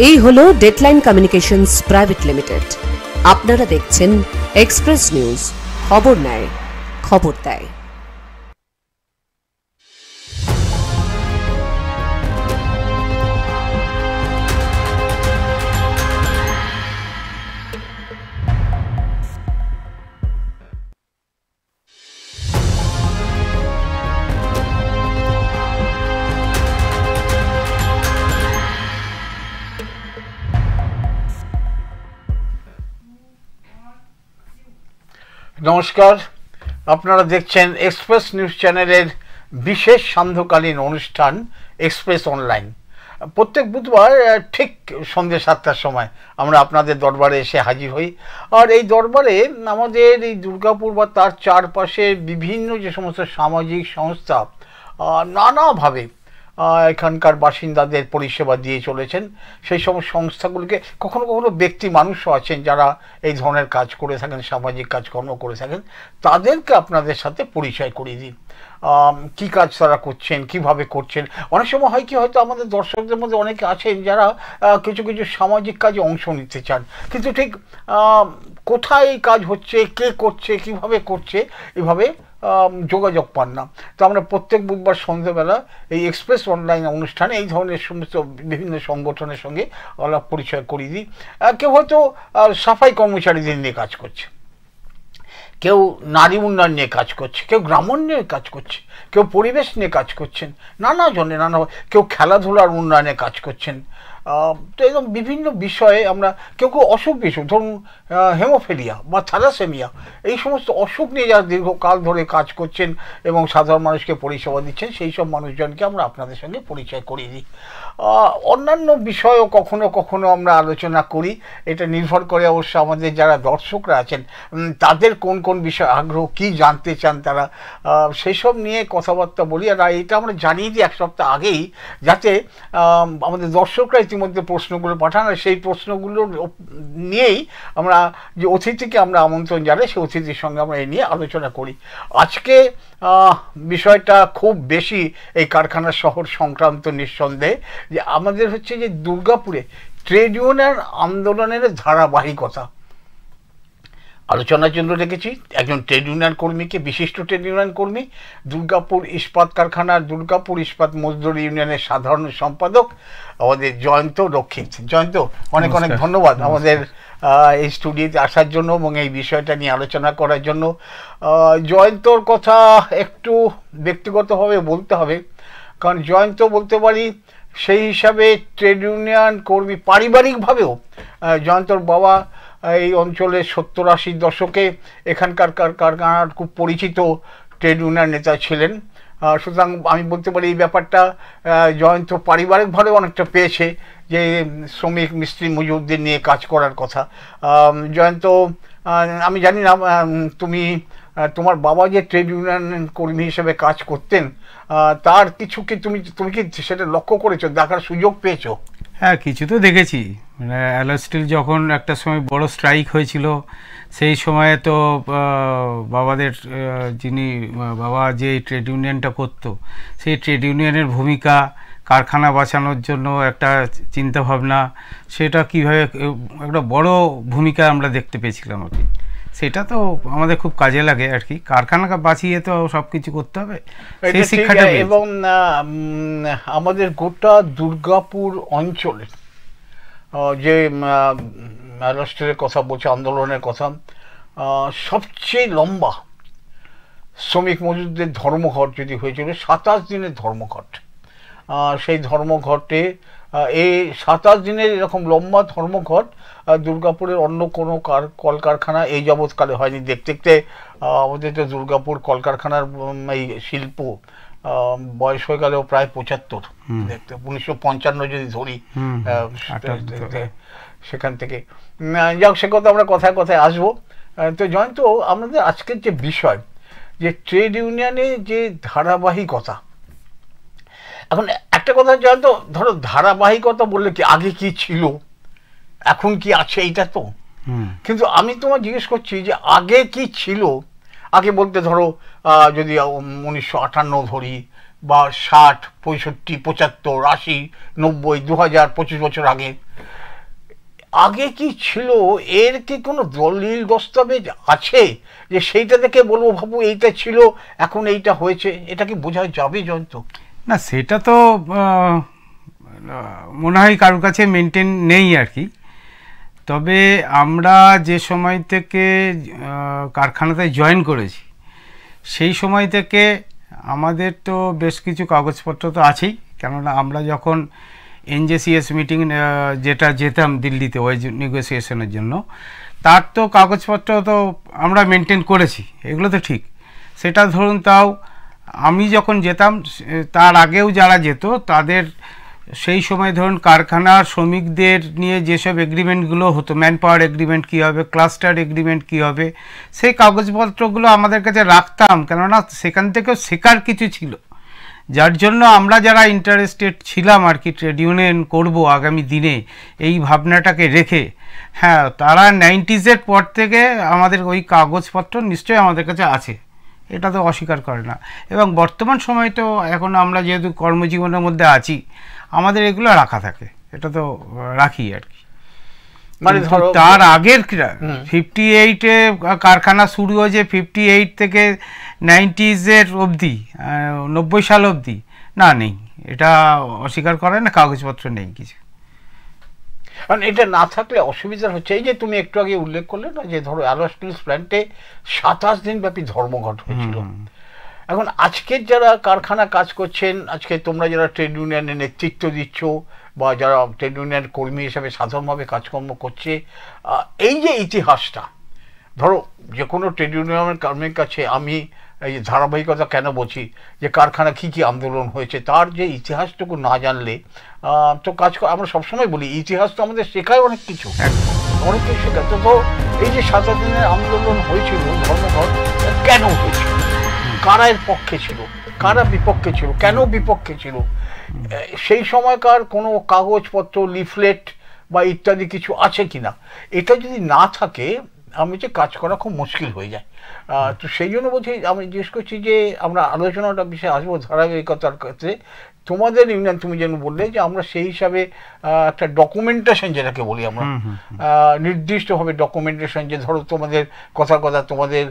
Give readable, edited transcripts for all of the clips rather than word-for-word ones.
এই হলো deadline communications private limited. আপনারা দেখছেন এক্সপ্রেস নিউজ, খবর নেয়, খবর দেয়। নমস্কার, আপনারা দেখছেন এক্সপ্রেস নিউজ চ্যানেলের বিশেষ সান্ধ্যকালীন অনুষ্ঠান এক্সপ্রেস অনলাইন। প্রত্যেক বুধবার ঠিক সন্ধ্যে 7টার সময় আমরা আপনাদের দরবারে এসে হাজির হই। আর এই দরবারে আমাদের এই দুর্গাপুর বা তার চারপাশে বিভিন্ন যে সমস্ত সামাজিক সংস্থা নানাভাবে এখানকার বাসিন্দাদের পরিষেবা দিয়ে চলেছেন, সেই সমস্ত সংস্থাগুলিকে কখনো কখনো ব্যক্তি মানুষও আছেন যারা এই ধরনের কাজ করে থাকেন, সামাজিক কাজকর্ম করে থাকেন, তাদেরকে আপনাদের সাথে পরিচয় করিয়ে দিন। কী কাজ তারা করছেন, কিভাবে করছেন। অনেক সময় হয় কি, হয়তো আমাদের দর্শকদের মধ্যে অনেকে আছেন যারা কিছু কিছু সামাজিক কাজে অংশ নিতে চান, কিন্তু ঠিক কোথায় এই কাজ হচ্ছে, কে করছে, কিভাবে করছে, এভাবে যোগাযোগ পান না। তো আমরা প্রত্যেক বুধবার সন্ধ্যেবেলা এই এক্সপ্রেস অনলাইন অনুষ্ঠানে এই ধরনের সমস্ত বিভিন্ন সংগঠনের সঙ্গে আলাপ পরিচয় করিয়ে দিই। কেউ হয়তো সাফাই কর্মচারীদের নিয়ে কাজ করছে, কেউ নারী উন্নয়ন নিয়ে কাজ করছে, কেউ গ্রামোন্নয়ন নিয়ে কাজ করছে, কেউ পরিবেশ নিয়ে কাজ করছেন, নানা জনে নানা, কেউ খেলাধুলার উন্নয়নে কাজ করছেন। তো এরকম বিভিন্ন বিষয়ে আমরা কেউ কেউ অসুখ বিসুখ, ধরুন হেমোফিলিয়া বা থ্যালাসেমিয়া, এই সমস্ত অসুখ নিয়ে যারা দীর্ঘকাল ধরে কাজ করছেন এবং সাধারণ মানুষকে পরিষেবা দিচ্ছেন, সেই সব মানুষজনকে আমরা আপনাদের সঙ্গে পরিচয় করিয়ে দিই। অন্যান্য বিষয়ও কখনো কখনো আমরা আলোচনা করি। এটা নির্ভর করে অবশ্য আমাদের যারা দর্শকরা আছেন তাদের কোন কোন বিষয়ে আগ্রহ, কী জানতে চান তারা, সেই সব নিয়ে কথাবার্তা বলি। আর এটা আমরা জানিয়ে দিই এক সপ্তাহ আগেই, যাতে আমাদের দর্শকরা ইতিমধ্যে প্রশ্নগুলো পাঠান, আর সেই প্রশ্নগুলো নিয়েই আমরা যে অতিথিকে আমরা আমন্ত্রণ জানাই, সেই অতিথির সঙ্গে আমরা এই নিয়ে আলোচনা করি। আজকে বিষয়টা খুব বেশি এই কারখানা শহর সংক্রান্ত, নিঃসন্দেহে যে আমাদের হচ্ছে যে দুর্গাপুরে ট্রেড ইউনিয়ন আন্দোলনের ধারাবাহিকতা আলোচনার জন্য রেখেছি একজন ট্রেড ইউনিয়ন কর্মীকে, বিশিষ্ট ট্রেড ইউনিয়ন কর্মী, দুর্গাপুর ইস্পাত কারখানার দুর্গাপুর ইস্পাত মজদুর ইউনিয়নের সাধারণ সম্পাদক আমাদের জয়ন্ত রক্ষিত। জয়ন্ত, অনেক অনেক ধন্যবাদ আমাদের এই স্টুডিওতে আসার জন্য এবং এই বিষয়টা নিয়ে আলোচনা করার জন্য। জয়ন্তর কথা একটু ব্যক্তিগতভাবে বলতে হবে, কারণ জয়ন্ত বলতে পারি সেই হিসাবে ট্রেড ইউনিয়ন কর্মী, পারিবারিকভাবেও জয়ন্তর বাবা এই অঞ্চলের 70-80 দশকে এখানকার কারখানার খুব পরিচিত ট্রেড ইউনিয়ন নেতা ছিলেন। সুতরাং আমি বলতে পারি এই ব্যাপারটা জয়ন্ত পারিবারিকভাবে অনেকটা পেয়েছে, যে শ্রমিক মিস্ত্রি মজুরদের নিয়ে কাজ করার কথা। জয়ন্ত, আমি জানি না তুমি, তোমার বাবা যে ট্রেড ইউনিয়ন কর্মী হিসেবে কাজ করতেন, তার কিছু কি তুমি কি সেটা লক্ষ্য করেছো, দেখার সুযোগ পেয়েছো? হ্যাঁ, কিছু তো দেখেছি। মানে অ্যালয় স্টিল যখন একটা সময় বড় স্ট্রাইক হয়েছিল, সেই সময়ে তো বাবাদের বাবা যে ট্রেড ইউনিয়নটা করতো, সেই ট্রেড ইউনিয়নের ভূমিকা, কারখানা বাঁচানোর জন্য একটা চিন্তাভাবনা, সেটা কীভাবে একটা বড় ভূমিকা আমরা দেখতে পেয়েছিলাম আর কি। সেটা তো আমাদের খুব কাজে লাগে আর কি, কারখানা বাঁচিয়ে তো সব কিছু করতে হবে, সেই শিক্ষাটা। এবং আমাদের গোটা দুর্গাপুর অঞ্চলে যে রাষ্ট্রের কথা বলছে, আন্দোলনের কথা, সবচেয়ে লম্বা শ্রমিক মজুরদের ধর্মঘট যদি হয়েছিল, 27 দিনের ধর্মঘট। সেই ধর্মঘটে এই 27 দিনের এরকম লম্বা ধর্মঘট দুর্গাপুরের অন্য কোনো কলকারখানা এই যাবৎকালে হয়নি। দেখতে দেখতে আমাদের তো দুর্গাপুর কলকারখানার এই শিল্প বয়স হয়ে গেল প্রায় 75। দেখতে 1955 যদি ধরি, সেখান থেকে যাক, সে কথা আমরা কথায় কথায় আসবো। তো জয়ন্ত, আমাদের আজকের যে বিষয়, যে ট্রেড ইউনিয়নে যে ধারাবাহিকতা, এখন একটা কথা জয়ন্ত, ধরো ধারাবাহিকতা বললে কি, আগে কি ছিল এখন কি আছে, এইটা তো। কিন্তু আমি তোমার জিজ্ঞেস করছি যে আগে কি ছিল। আগে বলতে ধরো যদি 1958 ধরি, বা 60, 65, 75, 80, 90, 2000, 25 বছর আগে, আগে কি ছিল, এর কি কোনো দলিল দস্তাবেজ আছে যে সেইটা দেখে বলবো বাবু এইটা ছিল এখন এইটা হয়েছে, এটা কি বোঝা যাবে জয়ন্ত? না, সেটা তো মনে হয় কারোর কাছে মেনটেন নেই আর কি। তবে আমরা যে সময় থেকে কারখানাতে জয়েন করেছি সেই সময় থেকে আমাদের তো বেশ কিছু কাগজপত্র তো আছেই, কেননা আমরা যখন NJCS মিটিং যেটা যেতাম দিল্লিতে ওই নেগোসিয়েশনের জন্য, তার তো কাগজপত্র তো আমরা মেনটেন করেছি, এগুলো তো ঠিক। সেটা ধরুন, তাও আমি যখন যেতাম তার আগেও যারা যেত তাদের সেই সময় ধরুন কারখানার শ্রমিকদের নিয়ে যেসব এগ্রিমেন্টগুলো হতো, ম্যান পাওয়ার এগ্রিমেন্ট কী হবে, ক্লাস্টার এগ্রিমেন্ট কী হবে, সেই কাগজপত্রগুলো আমাদের কাছে রাখতাম, কেননা সেখান থেকেও শেখার কিছু ছিল। যার জন্য আমরা যারা ইন্টারেস্টেড ছিলাম আর কি ট্রেড ইউনিয়ন করব আগামী দিনে এই ভাবনাটাকে রেখে, হ্যাঁ, তারা 90s পর থেকে আমাদের ওই কাগজপত্র নিশ্চয়ই আমাদের কাছে আছে, এটা তো অস্বীকার করে না। এবং বর্তমান সময় তো এখন আমরা যেহেতু কর্মজীবনের মধ্যে আছি, আমাদের এগুলো রাখা থাকে, এটা তো রাখি আর কি। মানে তার আগের 58-এ কারখানা শুরু হয়েছে, 58 থেকে 90s অবধি, 90 সাল অবধি না, নেই, এটা অস্বীকার করে না, কাগজপত্র নেই কিছু। কারণ এটা না থাকলে অসুবিধা হচ্ছে, এই যে তুমি একটু আগে উল্লেখ করলে না যে ধরো অ্যালয় স্টিলস প্ল্যান্টে 27 দিন ব্যাপী ধর্মঘট হয়েছিল। এখন আজকের যারা কারখানা কাজ করছেন, আজকে তোমরা যারা ট্রেড ইউনিয়নের নেতৃত্ব দিচ্ছ বা যারা ট্রেড ইউনিয়ন কর্মী হিসাবে সাধারণভাবে কাজকর্ম করছে, এই যে ইতিহাসটা, ধরো যে কোনো ট্রেড ইউনিয়নের কর্মীর কাছে আমি এই ধারাবাহিকতা কেন বলছি যে কারখানা কী কী আন্দোলন হয়েছে তার যে ইতিহাসটুকু না জানলে তো কাজ আমরা সবসময় বলি ইতিহাস তো আমাদের শেখায় অনেক কিছু, অনেক কিছু শেখায়। তো এই যে 7 দিনের আন্দোলন হয়েছিল, ধর্মঘট কেন হয়েছিল, কারা এর পক্ষে ছিল, কারা বিপক্ষে ছিল, কেন বিপক্ষে ছিল, সেই সময়কার কোনো কাগজপত্র, লিফলেট বা ইত্যাদি কিছু আছে কিনা, এটা যদি না থাকে আমি যে কাজ করা খুব মুশকিল হয়ে যায়। তো সেই জন্য বলছি, আমি জিজ্ঞেস করছি যে আমরা আলোচনাটা বিষয়ে আসবো ধারাবাহিকতার ক্ষেত্রে। তোমাদের ইউনিয়ন তুমি যেন বললে যে আমরা সেই হিসাবে একটা ডকুমেন্টেশন যেটাকে বলি আমরা, নির্দিষ্টভাবে ডকুমেন্টেশন, যে ধরো তোমাদের কথা তোমাদের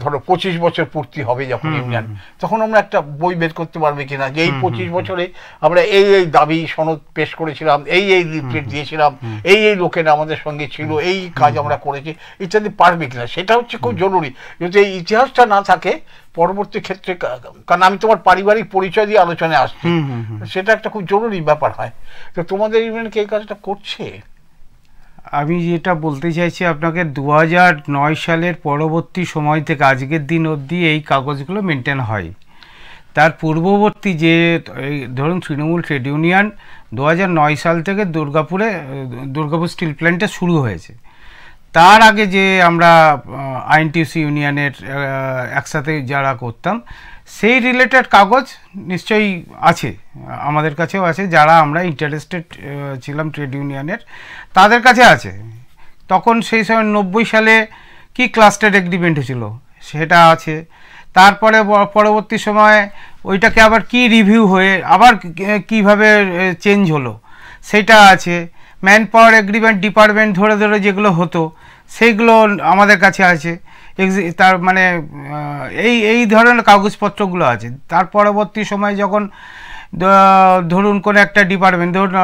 ধরো 25 বছর পূর্তি হবে যখন ইউনিয়ন, তখন আমরা একটা বই বের করতে পারবে কিনা যে এই 25 বছরে আমরা এই এই দাবি সনদ পেশ করেছিলাম, এই এই লিফলেট দিয়েছিলাম, এই এই লোকেরা আমাদের সঙ্গে ছিল, এই কাজ আমরা করেছি ইত্যাদি, পারবে কিনা, সেটা হচ্ছে খুব জরুরি। যদি এই ইতিহাসটা না থাকে পরবর্তী ক্ষেত্রে, কারণ আমি তোমার পারিবারিক পরিচয় দিয়ে আলোচনায় আসছি, সেটা একটা খুব জরুরি ব্যাপার হয়। তো তোমাদের ইউনিয়ন কি এই কাজটা করছে? আমি যেটা বলতে চাইছি আপনাকে, 2009 সালের পরবর্তী সময় থেকে আজকের দিন অবধি এই কাগজগুলো মেনটেন হয়। তার পূর্ববর্তী যে ধরুন তৃণমূল ট্রেড ইউনিয়ন 2009 সাল থেকে দুর্গাপুর স্টিল প্ল্যান্টে শুরু হয়েছে। তার আগে যে আমরা INTUC ইউনিয়নের একসাথে যারা করতাম, সেই রিলেটেড কাগজ নিশ্চয়ই আছে, আমাদের কাছেও আছে, যারা আমরা ইন্টারেস্টেড ছিলাম ট্রেড ইউনিয়নের তাদের কাছে আছে। তখন সেই সময় 90 সালে কি ক্লাস্টার এগ্রিমেন্ট হয়েছিল সেটা আছে, তারপরে পরবর্তী সময় ওইটাকে আবার কি রিভিউ হয়ে আবার কিভাবে চেঞ্জ হলো সেটা আছে, ম্যান পাওয়ার এগ্রিমেন্ট ডিপার্টমেন্ট ধরে ধরে যেগুলো হতো সেইগুলো আমাদের কাছে আছে। তার মানে এই ধরনের কাগজপত্রগুলো আছে। তার পরবর্তী সময় যখন ধরুন কোনো একটা ডিপার্টমেন্ট, ধরুন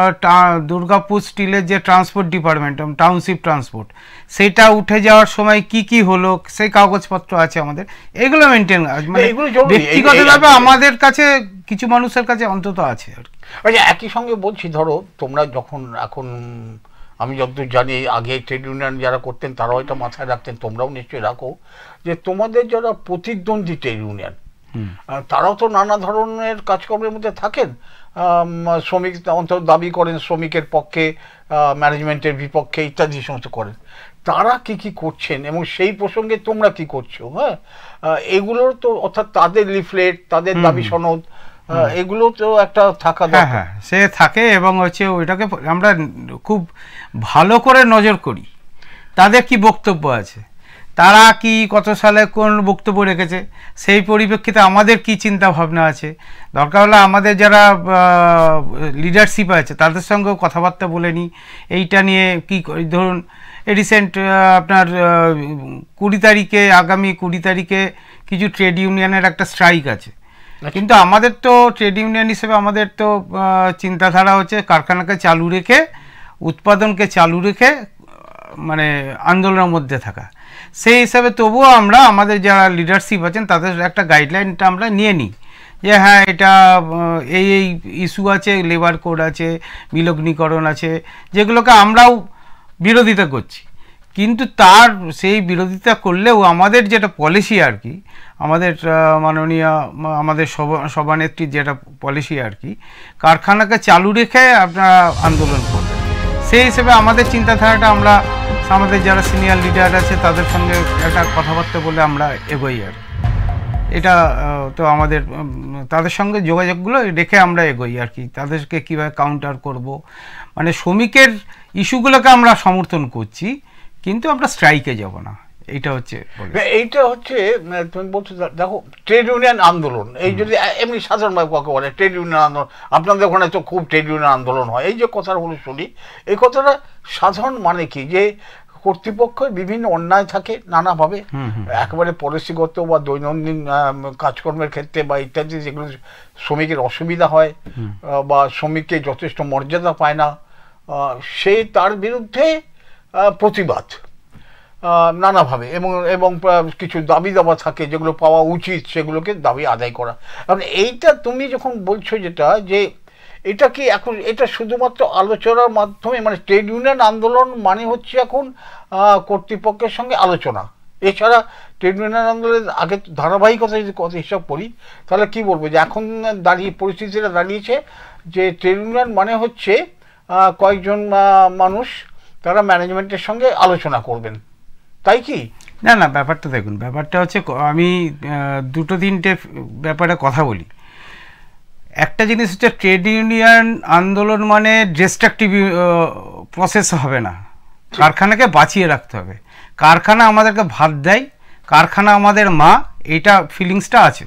দুর্গাপুর স্টিলের যে ট্রান্সপোর্ট ডিপার্টমেন্ট, টাউনশিপ ট্রান্সপোর্ট, সেটা উঠে যাওয়ার সময় কি কি হলো সেই কাগজপত্র আছে আমাদের, এগুলো মেনটেন, মানে ব্যক্তিগতভাবে আমাদের কাছে কিছু মানুষের কাছে অন্তত আছে আর কি। একই সঙ্গে বলছি, ধরো তোমরা যখন এখন আমি যতদূর জানি আগে ট্রেড ইউনিয়ন যারা করতেন তারাও এটা মাথায় রাখতেন, তোমরাও নিশ্চয়ই রাখো, যে তোমাদের যারা প্রতিদ্বন্দ্বী ট্রেড ইউনিয়ন তারাও তো নানা ধরনের কাজকর্মের মধ্যে থাকেন, শ্রমিক অন্তত দাবি করেন শ্রমিকের পক্ষে, ম্যানেজমেন্টের বিপক্ষে ইত্যাদি সমস্ত করেন, তারা কি কি করছেন এবং সেই প্রসঙ্গে তোমরা কি করছো, হ্যাঁ, এগুলোর তো অর্থাৎ তাদের লিফলেট, তাদের দাবি সনদ, এগুলো তো একটা থাকা দরকার। হ্যাঁ, সে থাকে এবং হচ্ছে ওইটাকে আমরা খুব ভালো করে নজর করি তাদের কি বক্তব্য আছে, তারা কি কত সালে কোন বক্তব্য রেখেছে, সেই পরিপ্রেক্ষিতে আমাদের কি চিন্তা ভাবনা আছে, দরকার হলে আমাদের যারা লিডারশিপ আছে তাদের সঙ্গেও কথাবার্তা বলে নিই এইটা নিয়ে। কি ধরুন রিসেন্ট আপনার 20 তারিখে, আগামী 20 তারিখে কিছু ট্রেড ইউনিয়নের একটা স্ট্রাইক আছে, কিন্তু আমাদের তো ট্রেড ইউনিয়ন হিসেবে আমাদের তো চিন্তাধারা হচ্ছে কারখানাকে চালু রেখে, উৎপাদনকে চালু রেখে মানে আন্দোলনের মধ্যে থাকা। সেই হিসাবে তবুও আমরা আমাদের যারা লিডারশিপ আছেন তাদের একটা গাইডলাইনটা আমরা নিয়ে নিই যে হ্যাঁ এটা এই এই ইস্যু আছে, লেবার কোড আছে, বিলগ্নীকরণ আছে, যেগুলোকে আমরাও বিরোধিতা করছি। কিন্তু তার সেই বিরোধিতা করলেও আমাদের যেটা পলিসি আর কি, আমাদের মাননীয় আমাদের সভানেত্রীর যেটা পলিসি আর কি, কারখানাকে চালু রেখে আপনারা আন্দোলন করবেন, সেই হিসেবে আমাদের চিন্তাধারাটা আমরা আমাদের যারা সিনিয়র লিডার আছে তাদের সঙ্গে একটা কথাবার্তা বলে আমরা এগোই আর এটা তো আমাদের তাদের সঙ্গে যোগাযোগগুলো রেখে আমরা এগোই আর কি, তাদেরকে কীভাবে কাউন্টার করব, মানে শ্রমিকের ইস্যুগুলোকে আমরা সমর্থন করছি কিন্তু আমরা স্ট্রাইকে যাব না, এইটা হচ্ছে। এইটা হচ্ছে তুমি বলছো দেখো ট্রেড ইউনিয়ন আন্দোলন, এই যদি এমনি সাধারণভাবে কাউকে বলে ট্রেড ইউনিয়ন আন্দোলন, আপনাদের ওখানে তো খুব ট্রেড ইউনিয়ন আন্দোলন হয়, এই যে কথাগুলো শুনি, এই কথাটা সাধারণ মানে কি যে কর্তৃপক্ষের বিভিন্ন অন্যায় থাকে নানাভাবে, একেবারে পলিসিগত বা দৈনন্দিন কাজকর্মের ক্ষেত্রে বা ইত্যাদি, যেগুলো শ্রমিকের অসুবিধা হয় বা শ্রমিককে যথেষ্ট মর্যাদা পায় না, সে তার বিরুদ্ধে প্রতিবাদ নানাভাবে, এবং কিছু দাবি দাবা থাকে যেগুলো পাওয়া উচিত, সেগুলোকে দাবি আদায় করা। কারণ এইটা তুমি যখন বলছো যেটা যে এটা কি এখন এটা শুধুমাত্র আলোচনার মাধ্যমে, মানে ট্রেড ইউনিয়ন আন্দোলন মানে হচ্ছে এখন কর্তৃপক্ষের সঙ্গে আলোচনা, এছাড়া ট্রেড ইউনিয়ন আন্দোলনের আগে ধারাবাহিকতা যদি কথা হিসাব করি তাহলে কি বলবো যে এখন পরিস্থিতিটা দাঁড়িয়েছে যে ট্রেড ইউনিয়ন মানে হচ্ছে কয়েকজন মানুষ তারা ম্যানেজমেন্টের সঙ্গে আলোচনা করবেন, তাই কি? না না, ব্যাপারটা দেখুন, ব্যাপারটা হচ্ছে আমি দুটো তিনটে ব্যাপারে কথা বলি। একটা জিনিস হচ্ছে ট্রেড ইউনিয়ন আন্দোলন মানে ডিস্ট্রাকটিভ প্রসেস হবে না, কারখানাকে বাঁচিয়ে রাখতে হবে, কারখানা আমাদেরকে ভাত দেয়, কারখানা আমাদের মা, এইটা ফিলিংসটা আছে।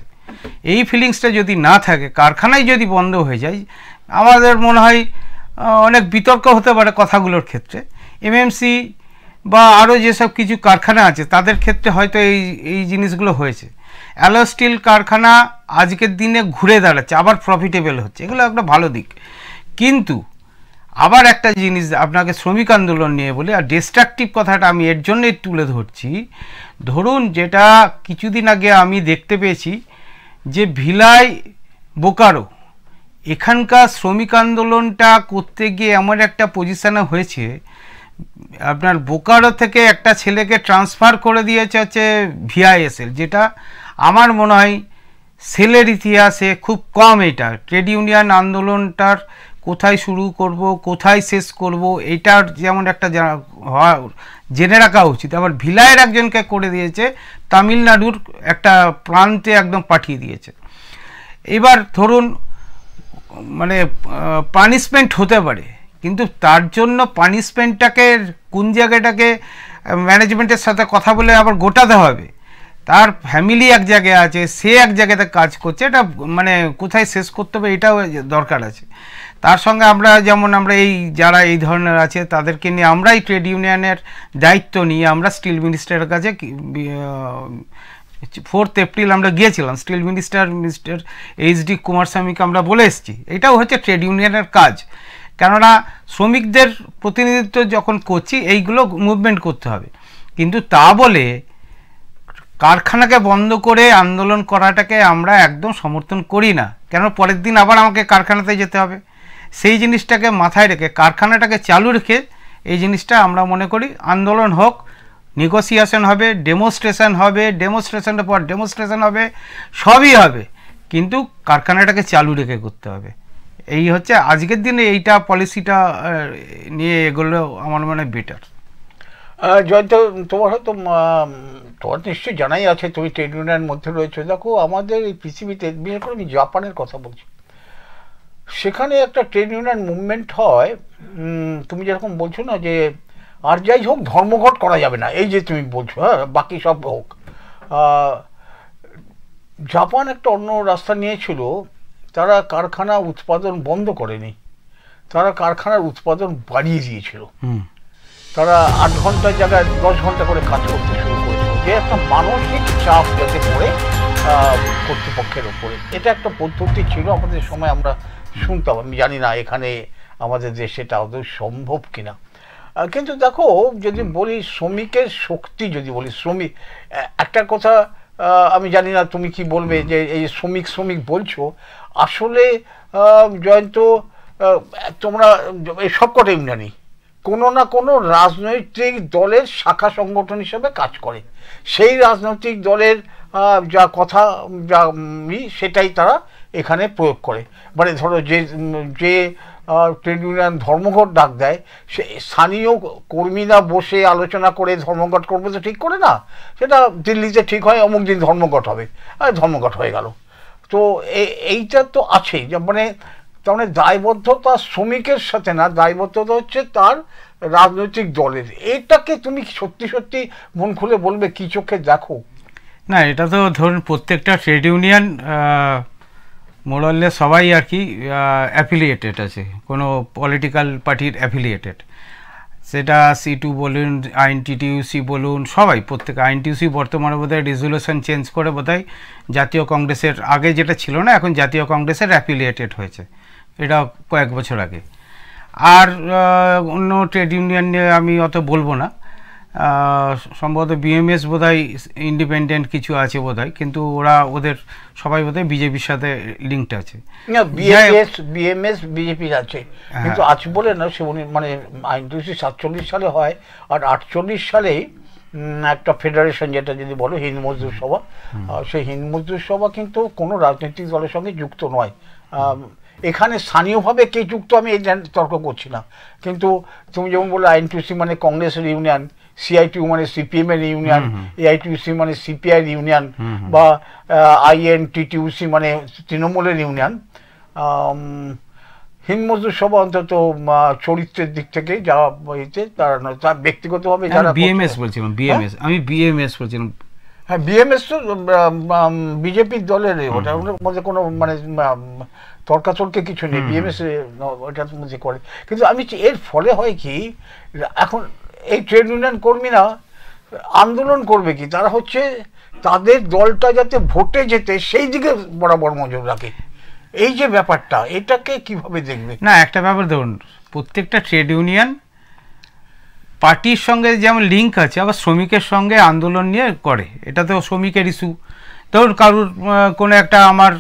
এই ফিলিংসটা যদি না থাকে, কারখানাই যদি বন্ধ হয়ে যায়, আমাদের মনে হয় অনেক বিতর্ক হতে পারে কথাগুলোর ক্ষেত্রে। এমএমসি বা আরও যেসব কিছু কারখানা আছে তাদের ক্ষেত্রে হয়তো এই জিনিসগুলো হয়েছে। অ্যালয় স্টিল কারখানা আজকের দিনে ঘুরে দাঁড়াচ্ছে, আবার প্রফিটেবল হচ্ছে, এগুলো একটা ভালো দিক। কিন্তু আবার একটা জিনিস আপনাকে শ্রমিক আন্দোলন নিয়ে বলি, আর ডিস্ট্রাকটিভ কথাটা আমি এর জন্যই তুলে ধরছি। ধরুন যেটা কিছুদিন আগে আমি দেখতে পেয়েছি যে ভিলাই, বোকারো, এখানকার শ্রমিক আন্দোলনটা করতে গিয়ে এমন একটা পজিশানে হয়েছে, আপনার বোকারো থেকে একটা ছেলেকে ট্রান্সফার করে দিয়েছে হচ্ছে ভিআইএসএল, যেটা আমার মনে হয় সেলের ইতিহাসে খুব কম। এটা ট্রেড ইউনিয়ন আন্দোলনটার কোথায় শুরু করব, কোথায় শেষ করব, এটার যেমন একটা জেনে রাখা উচিত। আবার ভিলায়ের একজনকে করে দিয়েছে তামিলনাড়ুর একটা প্রান্তে একদম পাঠিয়ে দিয়েছে। এবার ধরুন মানে পানিশমেন্ট হতে পারে, কিন্তু তার জন্য পানিশমেন্টটাকে কোন জায়গাটাকে ম্যানেজমেন্টের সাথে কথা বলে আবার গোটাতে হবে। তার ফ্যামিলি এক জায়গায় আছে, সে এক জায়গাতে কাজ করছে, এটা মানে কোথায় শেষ করতে হবে এটাও দরকার আছে। তার সঙ্গে আমরা যেমন আমরা এই যারা এই ধরনের আছে তাদেরকে নিয়ে আমরাই ট্রেড ইউনিয়নের দায়িত্ব নিয়ে আমরা স্টিল মিনিস্টারের কাছে 4 এপ্রিল আমরা গিয়েছিলাম, স্টিল মিনিস্টার মিস্টার এইচডি কুমারস্বামীকে আমরা বলে এসেছি এটাও হচ্ছে ট্রেড ইউনিয়নের কাজ। কেননা শ্রমিকদের প্রতিনিধিত্ব যখন করছি এইগুলো মুভমেন্ট করতে হবে, কিন্তু তা বলে কারখানাকে বন্ধ করে আন্দোলন করাটাকে আমরা একদম সমর্থন করি না। কেন পরের দিন আবার আমাকে কারখানাতে যেতে হবে, সেই জিনিসটাকে মাথায় রেখে কারখানাটাকে চালু রেখে এই জিনিসটা আমরা মনে করি আন্দোলন হোক, নেগোসিয়েশন হবে, ডেমনস্ট্রেশন হবে, ডেমনস্ট্রেশনের পর ডেমনস্ট্রেশন হবে, সবই হবে, কিন্তু কারখানাটাকে চালু রেখে করতে হবে। এই হচ্ছে আজকের দিনে এইটা পলিসিটা নিয়ে এগুলো আমার মনে হয় বেটার। জয়ন্ত, তোমার হয়তো তোমার নিশ্চয়ই জানাই আছে, তুমি ট্রেড ইউনিয়নের মধ্যে রয়েছে। দেখো আমাদের এই পৃথিবীতে, বিশেষ করে আমি জাপানের কথা বলছি, সেখানে একটা ট্রেড ইউনিয়ন মুভমেন্ট হয়। তুমি যেরকম বলছো না যে আর যাই হোক ধর্মঘট করা যাবে না, এই যে তুমি বলছো, হ্যাঁ বাকি সব হোক। জাপান একটা অন্য রাস্তা নিয়েছিল, তারা কারখানা উৎপাদন বন্ধ করেনি, তারা কারখানার উৎপাদন বাড়িয়ে দিয়েছিল। তারা 8 ঘন্টার জায়গায় 10 ঘন্টা করে কাজ করতে শুরু করেছিল, যে একটা মানসিক চাপ যাতে পড়ে কর্তৃপক্ষের ওপরে। এটা একটা পদ্ধতি ছিল আমাদের সময়, আমরা শুনতাম। আমি জানি না এখানে আমাদের দেশে এটা আদৌ সম্ভব কিনা। কিন্তু দেখো, যদি বলি শ্রমিকের শক্তি, যদি বলি শ্রমিক, একটা কথা আমি জানি না তুমি কি বলবে, যে এই শ্রমিক শ্রমিক বলছো, আসলে জয়ন্ত তোমরা এই সবকটাই জানি কোনো না কোনো রাজনৈতিক দলের শাখা সংগঠন হিসেবে কাজ করে। সেই রাজনৈতিক দলের যা কথা, যা সেটাই তারা এখানে প্রয়োগ করে। মানে ধরো যে যে ট্রেড ইউনিয়ন ধর্মঘট ডাক দেয়, সে স্থানীয় কর্মীরা বসে আলোচনা করে ধর্মঘট করবে তো ঠিক করে না, সেটা দিল্লিতে ঠিক হয় অমুক দিন ধর্মঘট হবে, আর ধর্মঘট হয়ে গেল। তো এইটা তো আছেই, মানে তার মানে দায়বদ্ধতা শ্রমিকের সাথে না, দায়বদ্ধতা হচ্ছে তার রাজনৈতিক দলের। এটাকে তুমি সত্যি সত্যি মন খুলে বলবে কি চোখে দেখো? না, এটা তো ধরুন প্রত্যেকটা ট্রেড ইউনিয়ন মোরালে সবাই আর কি অ্যাফিলিয়েটেড আছে, কোনো পলিটিক্যাল পার্টির অ্যাফিলিয়েটেড। সেটা C2 বলুন, INTTUC বলুন, সবাই প্রত্যেক INTTUC বর্তমানে বোধহয় রেজুলেশন চেঞ্জ করে বোধহয় জাতীয় কংগ্রেসের, আগে যেটা ছিল না এখন জাতীয় কংগ্রেসের অ্যাফিলিয়েটেড হয়েছে, এটা কয়েক বছর আগে। আর অন্য ট্রেড ইউনিয়ন নিয়ে আমি অত বলবো না, সম্ভবত BMS বোধহয় ইন্ডিপেন্ডেন্ট কিছু আছে বোধহয়, কিন্তু ওরা ওদের সবাই বোধহয় বিজেপির সাথে লিঙ্কড আছে। BMS বিজেপির আছে, কিন্তু আছে বলে না, সে মানে 1947 সালে হয়, আর 48 সালেই একটা ফেডারেশন, যেটা যদি বলো হিন্দ মজদুর সভা, সেই হিন্দ মজদুর সভা কিন্তু কোনো রাজনৈতিক দলের সঙ্গে যুক্ত নয়। এখানে স্থানীয়ভাবে কে যুক্ত আমি এই তর্ক করছি না, কিন্তু তুমি যেমন বললে INTTUC মানে কংগ্রেসের ইউনিয়ন, CITU মানে CPM এর ইউনিয়ন, AITUC মানে CPI এর ইউনিয়ন, বা INTTUC মানে তৃণমূলের ইউনিয়ন। হিন্দ মজদুর সভা অন্তত চরিত্রের দিক থেকে যা হয়েছে তারা নয়, তার ব্যক্তিগতভাবে যারা BMS বলছিলাম, আমি BMS বলছিলাম। হ্যাঁ, BMS তো বিজেপির দলের, ওটার মধ্যে কোনো মানে তর্কাতর্কে কিছু নেই, BMS ওটার মধ্যে করে। কিন্তু আমি এর ফলে হয় কি, এখন এই ট্রেড ইউনিয়ন কর্মীরা আন্দোলন করবে কি, তারা হচ্ছে তাদের দলটা যাতে ভোটে যেতে সেই দিকে বরাবর নজর রাখে। এই যে ব্যাপারটা, এটাকে কিভাবে দেখবে? না, একটা ব্যাপার ধরুন, প্রত্যেকটা ট্রেড ইউনিয়ন পার্টির সঙ্গে যেমন লিঙ্ক আছে, আবার শ্রমিকের সঙ্গে আন্দোলন নিয়ে করে, এটা তো শ্রমিকের ইস্যু। ধরুন কারুর কোনো একটা আমার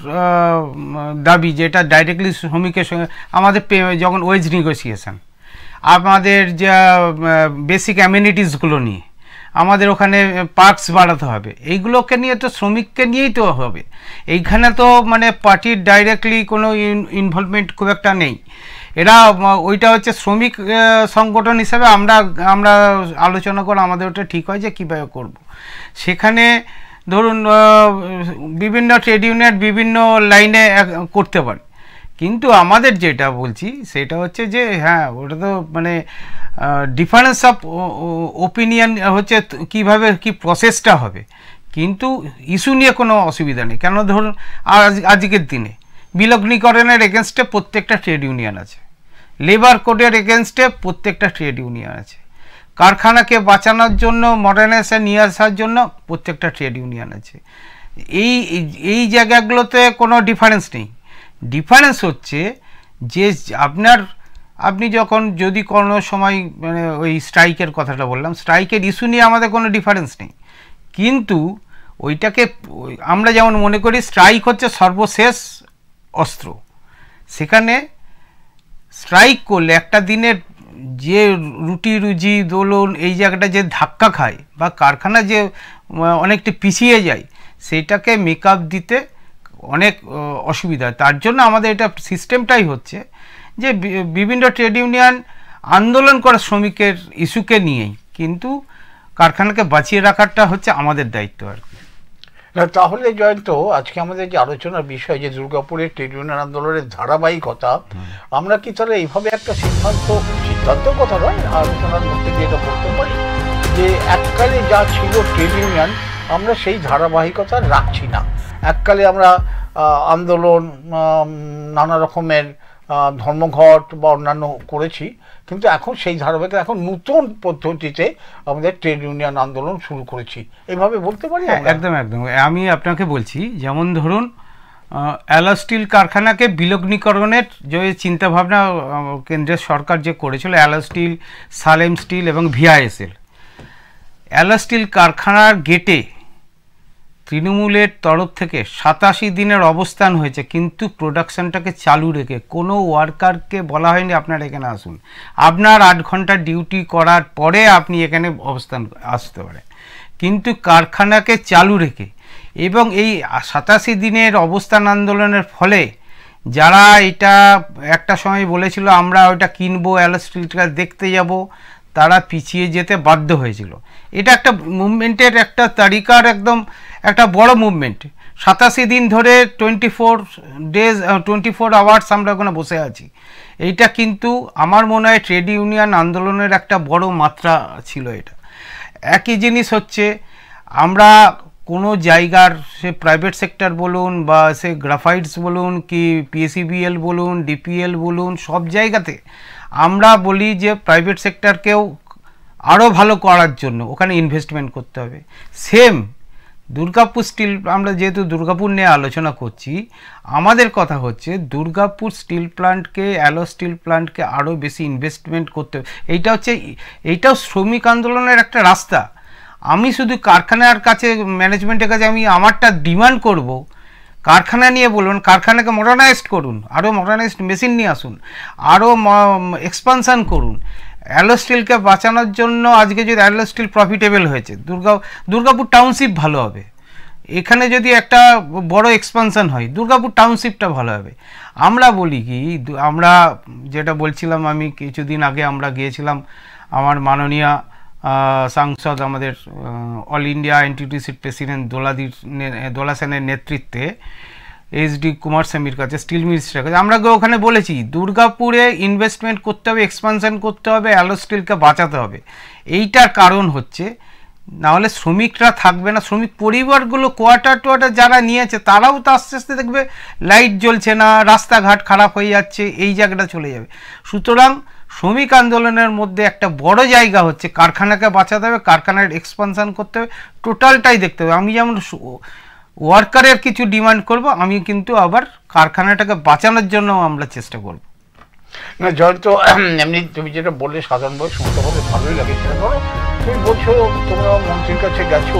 দাবি যেটা ডাইরেক্টলি শ্রমিকের সঙ্গে, আমাদের যখন ওয়েজ নেগোসিয়েশন, আমাদের যা বেসিক অ্যামিনিটিসগুলো নিয়ে, আমাদের ওখানে পার্কস বাড়াতে হবে, এইগুলোকে নিয়ে তো শ্রমিককে নিয়েই তো হবে। এইখানে তো মানে পার্টির ডাইরেক্টলি কোনো ইনভলভমেন্ট খুব একটা নেই। এরা ওইটা হচ্ছে শ্রমিক সংগঠন হিসাবে আমরা আলোচনা করে আমাদের ওটা ঠিক হয় যে কীভাবে করব। সেখানে ধরুন বিভিন্ন ট্রেড ইউনিয়ন বিভিন্ন লাইনে করতে পারে, কিন্তু আমাদের যেটা বলছি সেটা হচ্ছে যে হ্যাঁ, ওটা তো মানে ডিফারেন্স অফ ওপিনিয়ন হচ্ছে কীভাবে কি প্রসেসটা হবে, কিন্তু ইস্যু নিয়ে কোনো অসুবিধা নেই। কেন ধরুন আজকের দিনে বিলগ্নীকরণের এগেনস্টে প্রত্যেকটা ট্রেড ইউনিয়ন আছে, লেবার কোডের এগেনস্টে প্রত্যেকটা ট্রেড ইউনিয়ন আছে, কারখানাকে বাঁচানোর জন্য মডার্নাইজেশন নিয়ে আসার জন্য প্রত্যেকটা ট্রেড ইউনিয়ন আছে। এই জায়গাগুলোতে কোনো ডিফারেন্স নেই। ডিফারেন্স হচ্ছে যে আপনি যখন যদি কোনো সময় মানে ওই স্ট্রাইকের কথাটা বললাম, স্ট্রাইকের ইস্যু নিয়ে আমাদের কোনো ডিফারেন্স নেই, কিন্তু ওইটাকে আমরা যেমন মনে করি স্ট্রাইক হচ্ছে সর্বশেষ অস্ত্র। সেখানে স্ট্রাইক করলে একটা দিনের যে রুটি রুজি দোলন এই জায়গাটা যে ধাক্কা খায় বা কারখানা যে অনেকটা পিছিয়ে যায়, সেইটাকে মেকআপ দিতে অনেক অসুবিধা। তার জন্য আমাদের এটা সিস্টেমটাই হচ্ছে যে বিভিন্ন ট্রেড ইউনিয়ন আন্দোলন করে শ্রমিকের ইস্যুকে নিয়েই, কিন্তু কারখানাকে বাঁচিয়ে রাখাটা হচ্ছে আমাদের দায়িত্ব আর কি। না তাহলে জয়ন্ত, আজকে আমাদের যে আলোচনার বিষয় যে দুর্গাপুরের ট্রেড ইউনিয়ন আন্দোলনের ধারাবাহিকতা, আমরা কি তাহলে এইভাবে একটা সিদ্ধান্তের কথা নয়, আলোচনার মধ্যে দিয়ে এটা বলতে পারি যে এককালে যা ছিল ট্রেড ইউনিয়ন আমরা সেই ধারাবাহিকতা রাখছি না। এককালে আমরা আন্দোলন, নানা রকমের ধর্মঘট বা অন্যান্য করেছি, কিন্তু এখন সেই ধারাবাহিকতা, এখন নতুন পদ্ধতিতে আমাদের ট্রেড ইউনিয়ন আন্দোলন শুরু করেছি, এভাবে বলতে পারি। একদম একদম। আমি আপনাকে বলছি, যেমন ধরুন অ্যালো স্টিল কারখানাকে বিলগ্নীকরণের যে চিন্তাভাবনা কেন্দ্রের সরকার যে করেছিল, অ্যালো স্টিল, সালেম স্টিল এবং ভিআইএসএল, অ্যালো স্টিল কারখানার গেটে তৃণমূলের তরফ থেকে 87 দিনের অবস্থান হয়েছে, কিন্তু প্রোডাকশনটাকে চালু রেখে কোনো ওয়ার্কারকে বলা হয়নি আপনারা এখানে আসুন, আপনার 8 ঘন্টা ডিউটি করার পরে আপনি এখানে অবস্থান আসতে পারেন, কিন্তু কারখানাকে চালু রেখে। এবং এই 87 দিনের অবস্থান আন্দোলনের ফলে যারা এটা একটা সময় বলেছিল আমরা ওইটা কিনবো, অ্যালো স্টিলটা দেখতে যাব, তারা পিছিয়ে যেতে বাধ্য হয়েছিল। এটা একটা মুভমেন্টের একটা তারিকার একদম একটা বড় মুভমেন্ট। 87 দিন ধরে 24 আওয়ার্স আমরা ওখানে বসে আছি। এইটা কিন্তু আমার মনে হয় ট্রেড ইউনিয়ন আন্দোলনের একটা বড় মাত্রা ছিল এটা। একই জিনিস হচ্ছে, আমরা কোনো জায়গার, সে প্রাইভেট সেক্টর বলুন বা সে গ্রাফাইটস বলুন কি পিএসিবিএল বলুন, ডিপিএল বলুন, সব জায়গাতে আমরা বলি যে প্রাইভেট সেক্টরকেও আরও ভালো করার জন্য ওখানে ইনভেস্টমেন্ট করতে হবে। সেম দুর্গাপুর স্টিল, আমরা যেহেতু দুর্গাপুর নিয়ে আলোচনা করছি, আমাদের কথা হচ্ছে দুর্গাপুর স্টিল প্ল্যান্টকে, অ্যালো স্টিল প্ল্যান্টকে আরও বেশি ইনভেস্টমেন্ট করতে হবে। এইটাও শ্রমিক আন্দোলনের একটা রাস্তা। আমি শুধু কারখানার কাছে, ম্যানেজমেন্টের কাছে আমি আমারটা ডিমান্ড করব, কারখানা নিয়ে বলুন, কারখানাকে মডার্নাইজড করুন, আরও মডার্নাইজড মেশিন নিয়ে আসুন, আরও এক্সপানশান করুন। অ্যালো স্টিলকে বাঁচানোর জন্য আজকে যদি অ্যালো স্টিল প্রফিটেবল হয়েছে, দুর্গাপুর টাউনশিপ ভালো হবে। এখানে যদি একটা বড় এক্সপানশন হয়, দুর্গাপুর টাউনশিপটা ভালো হবে। আমরা বলি কি, আমরা যেটা বলছিলাম, আমি কিছুদিন আগে আমরা গিয়েছিলাম, আমার মাননীয় সাংসদ, আমাদের অল ইন্ডিয়া এনটিটিসির প্রেসিডেন্ট দোলা সেনের নেতৃত্বে এইচডি কুমারস্বামীর কাছে, স্টিল মিনিস্টারের কাছে আমরা ওখানে বলেছি দুর্গাপুরে ইনভেস্টমেন্ট করতে হবে, এক্সপানশন করতে হবে, অ্যালো স্টিলকে বাঁচাতে হবে। এইটার কারণ হচ্ছে, নাহলে শ্রমিকরা থাকবে না, শ্রমিক পরিবারগুলো কোয়ার্টার যারা নিয়েছে তারাও তো আস্তে আস্তে দেখবে লাইট জ্বলছে না, রাস্তাঘাট খারাপ হয়ে যাচ্ছে, এই জায়গাটা চলে যাবে। সুতরাং শ্রমিক আন্দোলনের মধ্যে একটা বড় জায়গা হচ্ছে কারখানাকে বাঁচাতে হবে, কারখানার এক্সপানশন করতে হবে, টোটালটাই দেখতে হবে। আমি যেমন ওয়ার্কারের কিছু ডিমান্ড করব, আমি কিন্তু আবার কারখানাটাকে বাঁচানোর জন্য আমরা চেষ্টা করব। না জয়ন্ত, এমনি তুমি যেটা বললে সাধারণভাবে শুনতে হবে, ভালোই লাগে। সেটা ধরো তুমি বলছো তোমরা মন্ত্রীর কাছে গেছো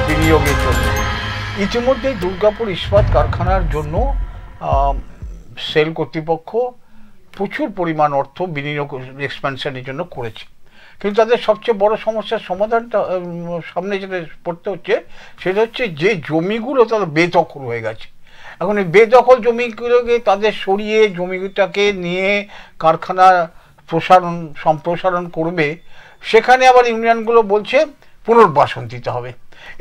বিনিয়োগের জন্য, ইতিমধ্যেই দুর্গাপুর ইস্পাত কারখানার জন্য সেল কর্তৃপক্ষ প্রচুর পরিমাণ অর্থ বিনিয়োগ এক্সপ্যানশনের জন্য করেছে, কিন্তু তাদের সবচেয়ে বড় সমস্যার সমাধানটা সামনে যেটা পড়তে হচ্ছে, সেটা হচ্ছে যে জমিগুলো তাদের বেদখল হয়ে গেছে। এখন এই বেদখল জমিগুলোকে তাদের সরিয়ে জমিটাকে নিয়ে কারখানা সম্প্রসারণ করবে, সেখানে আবার ইউনিয়নগুলো বলছে পুনর্বাসন দিতে হবে।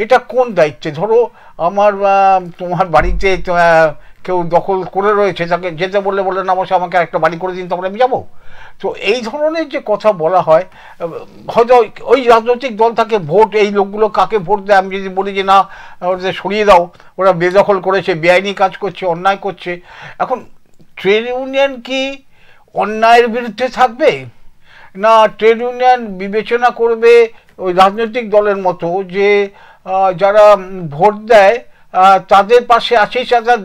এটা কোন দায়িত্বে? ধরো তোমার বাড়িতে কেউ দখল করে রয়েছে, তাকে যেতে বললে না বসে আমাকে একটা বাড়ি করে দিন, তখন আমি যাবো? তো এই ধরনের যে কথা বলা হয়, হয়তো ওই রাজনৈতিক দল থাকে ভোট, এই লোকগুলো কাকে ভোট দেয়, আমি যদি বলি যে না ওদের সরিয়ে দাও, ওরা বেদখল করেছে, বেআইনি কাজ করছে, অন্যায় করছে। এখন ট্রেড ইউনিয়ন কি অন্যায়ের বিরুদ্ধে থাকবে, না ট্রেড ইউনিয়ন বিবেচনা করবে ওই রাজনৈতিক দলের মতো যে যারা ভোট দেয় তাদের পাশে আছি, তারা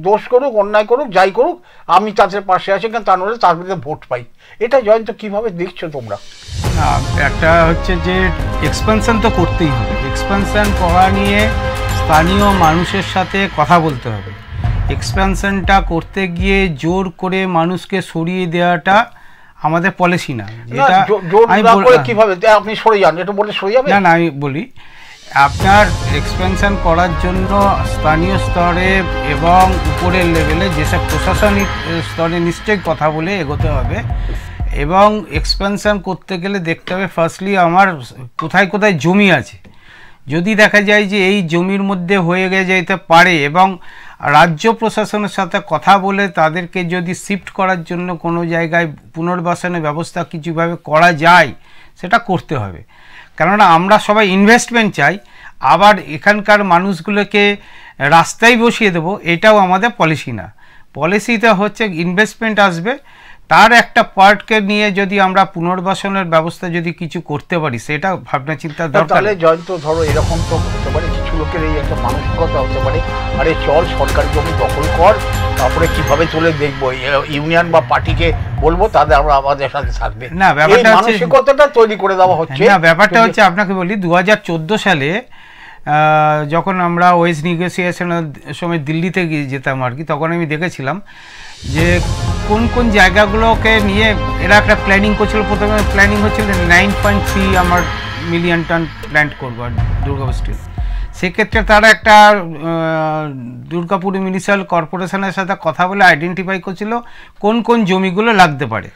দোষ করুক, অন্যায় করুক, যাই করুক, আমি তাদের পাশে আছি, কারণ তা নাহলে তার বিরুদ্ধে ভোট পাই? এটা জয়ন্ত কিভাবে দেখছো তোমরা? একটা হচ্ছে যে এক্সপানশন তো করতেই হবে, এক্সপানশন করা নিয়ে স্থানীয় মানুষের সাথে কথা বলতে হবে। এক্সপানশনটা করতে গিয়ে জোর করে মানুষকে সরিয়ে দেওয়াটা আমাদের পলিসি না। কিভাবে আপনি সরে যান, এটা বলে সরে যাবে না, আমি বলি আপনার এক্সপেনশন করার জন্য স্থানীয় স্তরে এবং উপরের লেভেলে যেসব প্রশাসনিক স্তরে নিশ্চয়ই কথা বলে এগোতে হবে। এবং এক্সপেনশন করতে গেলে দেখতে হবে ফার্স্টলি আমার কোথায় কোথায় জমি আছে, যদি দেখা যায় যে এই জমির মধ্যে হয়ে যেতে পারে এবং রাজ্য প্রশাসনের সাথে কথা বলে তাদেরকে যদি শিফট করার জন্য কোনো জায়গায় পুনর্বাসনের ব্যবস্থা কিছুভাবে করা যায় সেটা করতে হবে। কেননা আমরা সবাই ইনভেস্টমেন্ট চাই, আবার এখানকার মানুষগুলোকে রাস্তায় বসিয়ে দেবো এটাও আমাদের পলিসি না। পলিসিটা হচ্ছে ইনভেস্টমেন্ট আসবে, তার একটা পার্টকে নিয়ে যদি আমরা পুনর্বাসনের ব্যবস্থা যদি কিছু করতে পারি সেটা ভাবনা চিন্তা দরকার। তাহলে জয়ন্ত ধরো এরকম তো হতে পারে, কিছু লোকের এই একটা মানসিকতা হতে পারে, আরে চল সরকারি জমি দখল কর, তারপরে কিভাবে চলে দেখবো, ইউনিয়ন বা পার্টিকে বলবো তাদের আমরা আমাদের সাথে থাকবে। না, ব্যাপারটা হচ্ছে মানসিকতাটা তৈরি করে দেওয়া হচ্ছে। না, ব্যাপারটা হচ্ছে আপনাকে বলি 2014 সালে যখন আমরা ওয়েজ নেগোসিয়েশনের সময় দিল্লিতে যেতাম আর কি, তখন আমি দেখেছিলাম যে কোন কোন জায়গাগুলোকে নিয়ে এরা একটা প্ল্যানিং করছিল। প্রথমে প্ল্যানিং হচ্ছিল 9.3 আমার মিলিয়ন টন প্ল্যান্ট করবো আর দুর্গাপুর স্টিল। সেক্ষেত্রে তারা একটা দুর্গাপুর মিউনিসিপ্যাল কর্পোরেশনের সাথে কথা বলে আইডেন্টিফাই করছিল কোন কোন জমিগুলো লাগতে পারে,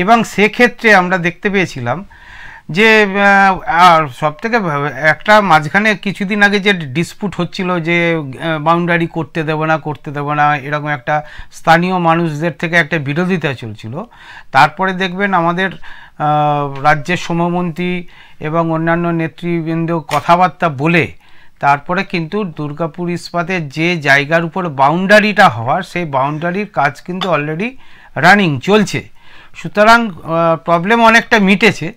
এবং সেক্ষেত্রে আমরা দেখতে পেয়েছিলাম যে আর সবথেকে একটা মাঝখানে কিছুদিন আগে যে ডিসপুট হচ্ছিল যে বাউন্ডারি করতে দেবো না এরকম একটা স্থানীয় মানুষদের থেকে একটা বিরোধিতা চলছিল। তারপরে দেখবেন আমাদের রাজ্যের শ্রমমন্ত্রী এবং অন্যান্য নেতৃবৃন্দ কথাবার্তা বলে তারপরে কিন্তু দুর্গাপুর ইস্পাতের যে জায়গার উপর বাউন্ডারিটা হওয়ার সেই বাউন্ডারির কাজ কিন্তু অলরেডি রানিং চলছে। সুতরাং প্রবলেম অনেকটা মিটেছে,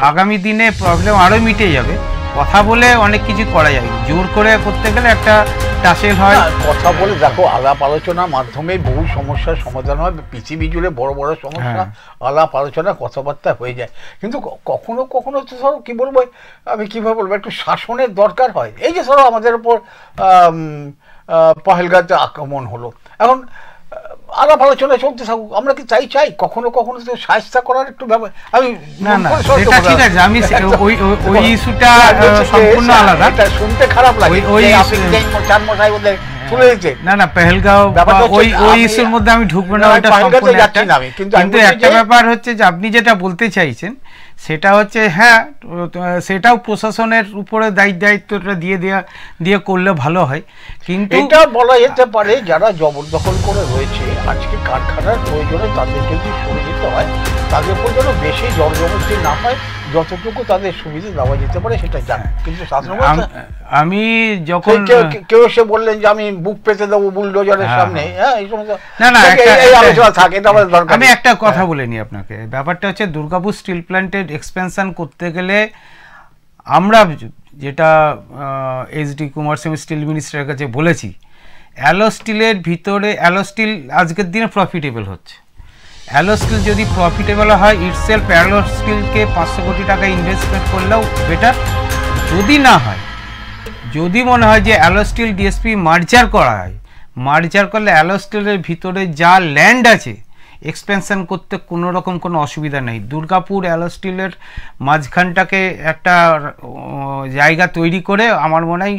আগামী দিনে প্রবলেম আরও মিটে যাবে। কথা বলে অনেক কিছু করা যাবে, জোর করে করতে গেলে একটা টাসেল হয়। কথা বলে দেখো, আলাপ আলোচনার মাধ্যমে বহু সমস্যার সমাধান হয়, পৃথিবী জুড়ে বড় বড় সমস্যা আলাপ আলোচনা কথাবার্তা হয়ে যায়। কিন্তু কখনো কখনো তো ধরো কি বলবো, আমি কীভাবে বলবো, একটু শাসনের দরকার হয়। এই যে ধরো আমাদের উপর পহেলগাঁওতে আক্রমণ হলো, এখন আলাপ আলোচনা চলতে থাকুক, আমরা কি চাই কখনো কখনো তো সাহায্য করার একটু ব্যাপার। আমি না না সেটা ঠিক আছে, আমি ওই ইস্যুটা সম্পূর্ণ আলাদা, এটা শুনতে খারাপ লাগে। ওই চার মশাই বলে তুলে দিচ্ছে, না না পেহেলগাঁও ওই ইস্যুর মধ্যে আমি ঢুকবো না, ওটা সম্পূর্ণ একটা। কিন্তু একটা ব্যাপার হচ্ছে যে আপনি যেটা বলতে চাইছেন সেটা হচ্ছে হ্যাঁ, সেটাও প্রশাসনের উপরে দায়িত্বটা দিয়ে করলে ভালো হয়। কিন্তু এটা বলা যেতে পারে যারা জবরদখল করে রয়েছে আজকে কারখানার প্রয়োজনে তাদের যদি সরে যেতে হয়, তাদের উপর যেন বেশি জবরদস্তি না হয়, যতটুকু তাদের সুবিধা দেওয়া যেতে পারে সেটা জানে। কিন্তু আমি যখন কেউ এসে বললেন যে আমি বুক পেতে দেবো বুলডোজারের সামনে, হ্যাঁ এই সমস্ত আমি একটা কথা বলে নিই আপনাকে। ব্যাপারটা হচ্ছে দুর্গাপুর স্টিল প্ল্যান্টের এক্সপেনশন করতে গেলে আমরা যেটা এইচডি কুমারস্বামী স্টিল মিনিস্টারের কাছে বলেছি, অ্যালো স্টিলের ভিতরে অ্যালো স্টিল আজকের দিনে প্রফিটেবল হচ্ছে। অ্যালো স্টিল যদি প্রফিটেবল হয় ইটসেলফ অ্যালো স্টিলকে 500 কোটি টাকা ইনভেস্টমেন্ট করলেও বেটার। যদি না হয়, যদি মনে হয় যে অ্যালো স্টিল ডিএসপি মার্জার করা হয়, মার্জার করলে অ্যালো স্টিলের ভিতরে যা ল্যান্ড আছে এক্সপেনশন করতে কোনো রকম কোনো অসুবিধা নেই। দুর্গাপুর অ্যালো স্টিলের মাঝখানটাকে একটা জায়গা তৈরি করে আমার মনে হয়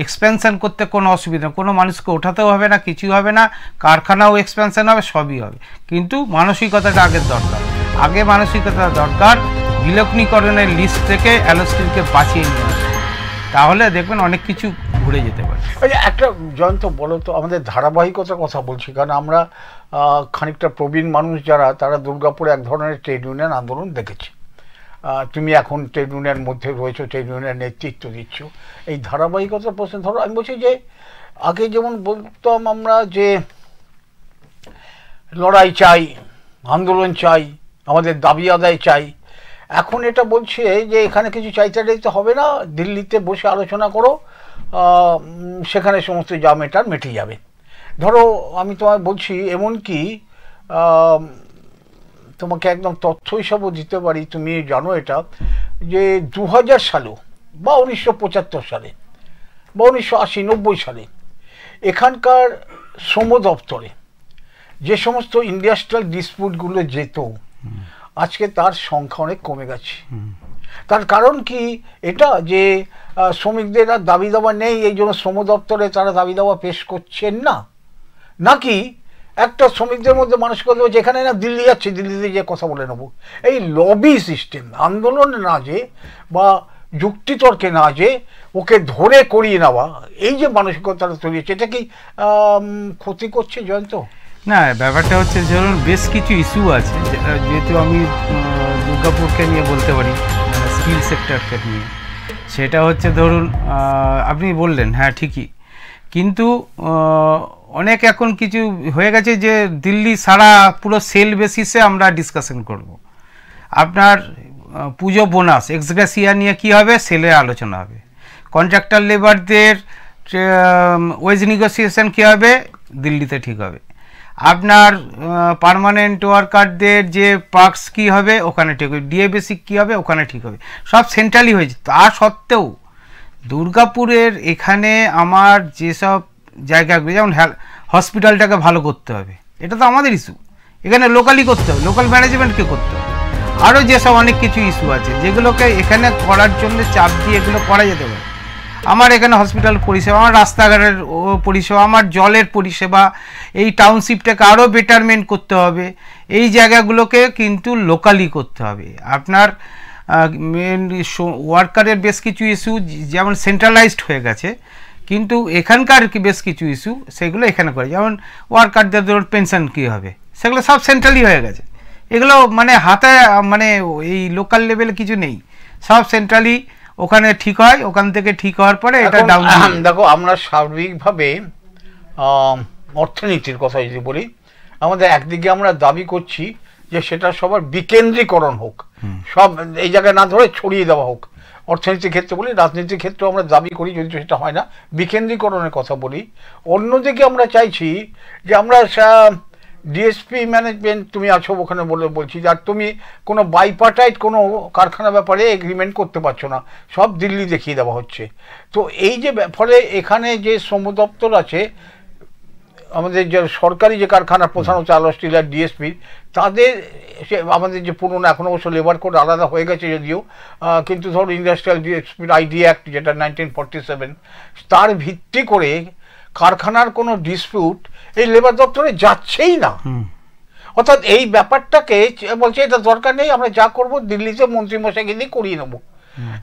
এক্সপেনশন করতে কোনো অসুবিধা নেই, কোনো মানুষকে ওঠাতেও হবে না, কিছু হবে না, কারখানাও এক্সপেনশন হবে, সবই হবে। কিন্তু মানসিকতাটা আগের দরকার, আগে মানসিকতা দরকার বিলগ্নীকরণের লিস্ট থেকে অ্যালো স্টিলকে বাঁচিয়ে নিয়ে আসে, তাহলে দেখবেন অনেক কিছু ঘুরে যেতে পারে। একটা জয়ন্ত বলো তো, আমাদের ধারাবাহিকতার কথা বলছি, কারণ আমরা খানিকটা প্রবীণ মানুষ যারা, তারা দুর্গাপুরে এক ধরনের ট্রেড ইউনিয়ন আন্দোলন দেখেছি। তুমি এখন ট্রেড ইউনিয়নের মধ্যে রয়েছো, ট্রেড ইউনিয়নের নেতৃত্ব দিচ্ছ। এই ধারাবাহিকতার প্রশ্ন ধরো, আমি বলছি যে আগে যেমন বলতাম আমরা যে লড়াই চাই, আন্দোলন চাই, আমাদের দাবি আদায় চাই, এখন এটা বলছে যে এখানে কিছু চাইতে হবে না, দিল্লিতে বসে আলোচনা করো, সেখানে সমস্ত যা মেটে যাবে। ধরো আমি তোমায় বলছি, এমনকি তোমাকে একদম তথ্য হিসাবেও দিতে পারি, তুমি জানো এটা, যে 2000 সালেও বা 1975 সালে বা 1980-90 সালে এখানকার শ্রম দপ্তরে যে সমস্ত ইন্ডাস্ট্রিয়াল ডিসপিউটগুলো যেত, আজকে তার সংখ্যা অনেক কমে গেছে। তার কারণ কি এটা যে শ্রমিকদের আর দাবি দাবা নেই, এই জন্য শ্রম দপ্তরে তারা দাবি দাবা পেশ করছেন না, নাকি একটা শ্রমিকদের মধ্যে মানসিকতা যেখানে না দিল্লি যাচ্ছে, দিল্লিতে যে কথা বলে নেবো, এই লবি সিস্টেম, আন্দোলন না যে বা যুক্তিতর্কে না যে ওকে ধরে করিয়ে নেওয়া, এই যে মানসিকতাটা তৈরি হচ্ছে, এটা কি ক্ষতি করছে জয়ন্ত? না, ব্যাপারটা হচ্ছে ধরুন বেশ কিছু ইস্যু আছে, যেহেতু আমি দুর্গাপুরকে নিয়ে বলতে পারি, স্টিল সেক্টরকে নিয়ে, সেটা হচ্ছে ধরুন আপনি বললেন হ্যাঁ ঠিকই, কিন্তু অনেক এখন কিছু হয়ে গেছে যে দিল্লি সারা পুরো সেল বেসিসে আমরা ডিসকাশন করব। আপনার পুজো বোনাস এক্সগ্রেসিয়া নিয়ে কি হবে, সেলে আলোচনা হবে। কন্ট্রাক্টর লেবারদের ওয়েজ নেগোসিয়েশন কী হবে, দিল্লিতে ঠিক হবে। আপনার পার্মানেন্ট ওয়ার্কারদের যে পার্কস কী হবে ওখানে ঠিক হবে, ডিএ বেসিক কী হবে ওখানে ঠিক হবে, সব সেন্ট্রালি হয়েছে। তা সত্ত্বেও দুর্গাপুরের এখানে আমার যেসব জায়গাগুলো, যেমন হসপিটালটাকে ভালো করতে হবে, এটা তো আমাদের ইস্যু, এখানে লোকালি করতে হবে, লোকাল ম্যানেজমেন্টকে করতে হবে। আরও যেসব অনেক কিছু ইস্যু আছে যেগুলোকে এখানে করার জন্য চাপ দিয়ে এগুলো করা যেতে পারে। আমার এখানে হসপিটাল পরিষেবা, আমার রাস্তাঘাটের পরিষেবা, আমার জলের পরিষেবা, এই টাউনশিপটাকে আরও বেটারমেন্ট করতে হবে। এই জায়গাগুলোকে কিন্তু লোকালি করতে হবে। আপনার মেন ওয়ার্কারের বেশ কিছু ইস্যু যেমন সেন্ট্রালাইজড হয়ে গেছে, কিন্তু এখানকার বেশ কিছু ইস্যু সেগুলো এখানে করে, যেমন ওয়ার্কারদের ধরুন পেনশন কী হবে, সেগুলো সব সেন্ট্রালি হয়ে গেছে। এগুলো মানে হাতে মানে এই লোকাল লেভেলে কিছু নেই, সব সেন্ট্রালি ওখানে ঠিক হয়, ওখান থেকে ঠিক হওয়ার পরে এটা ডাউন। দেখো, আমরা সার্বিকভাবে অর্থনীতির কথা যদি বলি, আমাদের একদিকে আমরা দাবি করছি যে সেটা সবার বিকেন্দ্রীকরণ হোক, সব এই জায়গায় না ধরে ছড়িয়ে দেওয়া হোক। অর্থনীতির ক্ষেত্রে বলি, রাজনীতির ক্ষেত্রেও আমরা দাবি করি, যদি সেটা হয় না, বিকেন্দ্রীকরণের কথা বলি। অন্যদিকে আমরা চাইছি যে আমরা ডিএসপি ম্যানেজমেন্ট, তুমি আছো ওখানে বলছি, আর তুমি কোনো বাইপার্টাইট কোনো কারখানা ব্যাপারে এগ্রিমেন্ট করতে পারছো না, সব দিল্লি দেখিয়ে দেওয়া হচ্ছে। তো এই যে ফলে এখানে যে শ্রম দপ্তর আছে, আমাদের যে সরকারি যে কারখানা প্রধানত আলো স্টিল আর ডিএসপি, তাদের আমাদের যে পুরনো, এখন অবশ্য লেবার কোড আলাদা হয়ে গেছে যদিও, কিন্তু ধরো ইন্ডাস্ট্রিয়াল ডিএসপির আইডি অ্যাক্ট যেটা 1947, তার ভিত্তি করে কারখানার কোনো ডিসপিউট এই লেবার দপ্তরে যাচ্ছেই না। অর্থাৎ এই ব্যাপারটাকে বলছে এটা দরকার নেই, আমরা যা করব দিল্লিতে মন্ত্রীমশাইকে দিয়ে করিয়ে নেবো।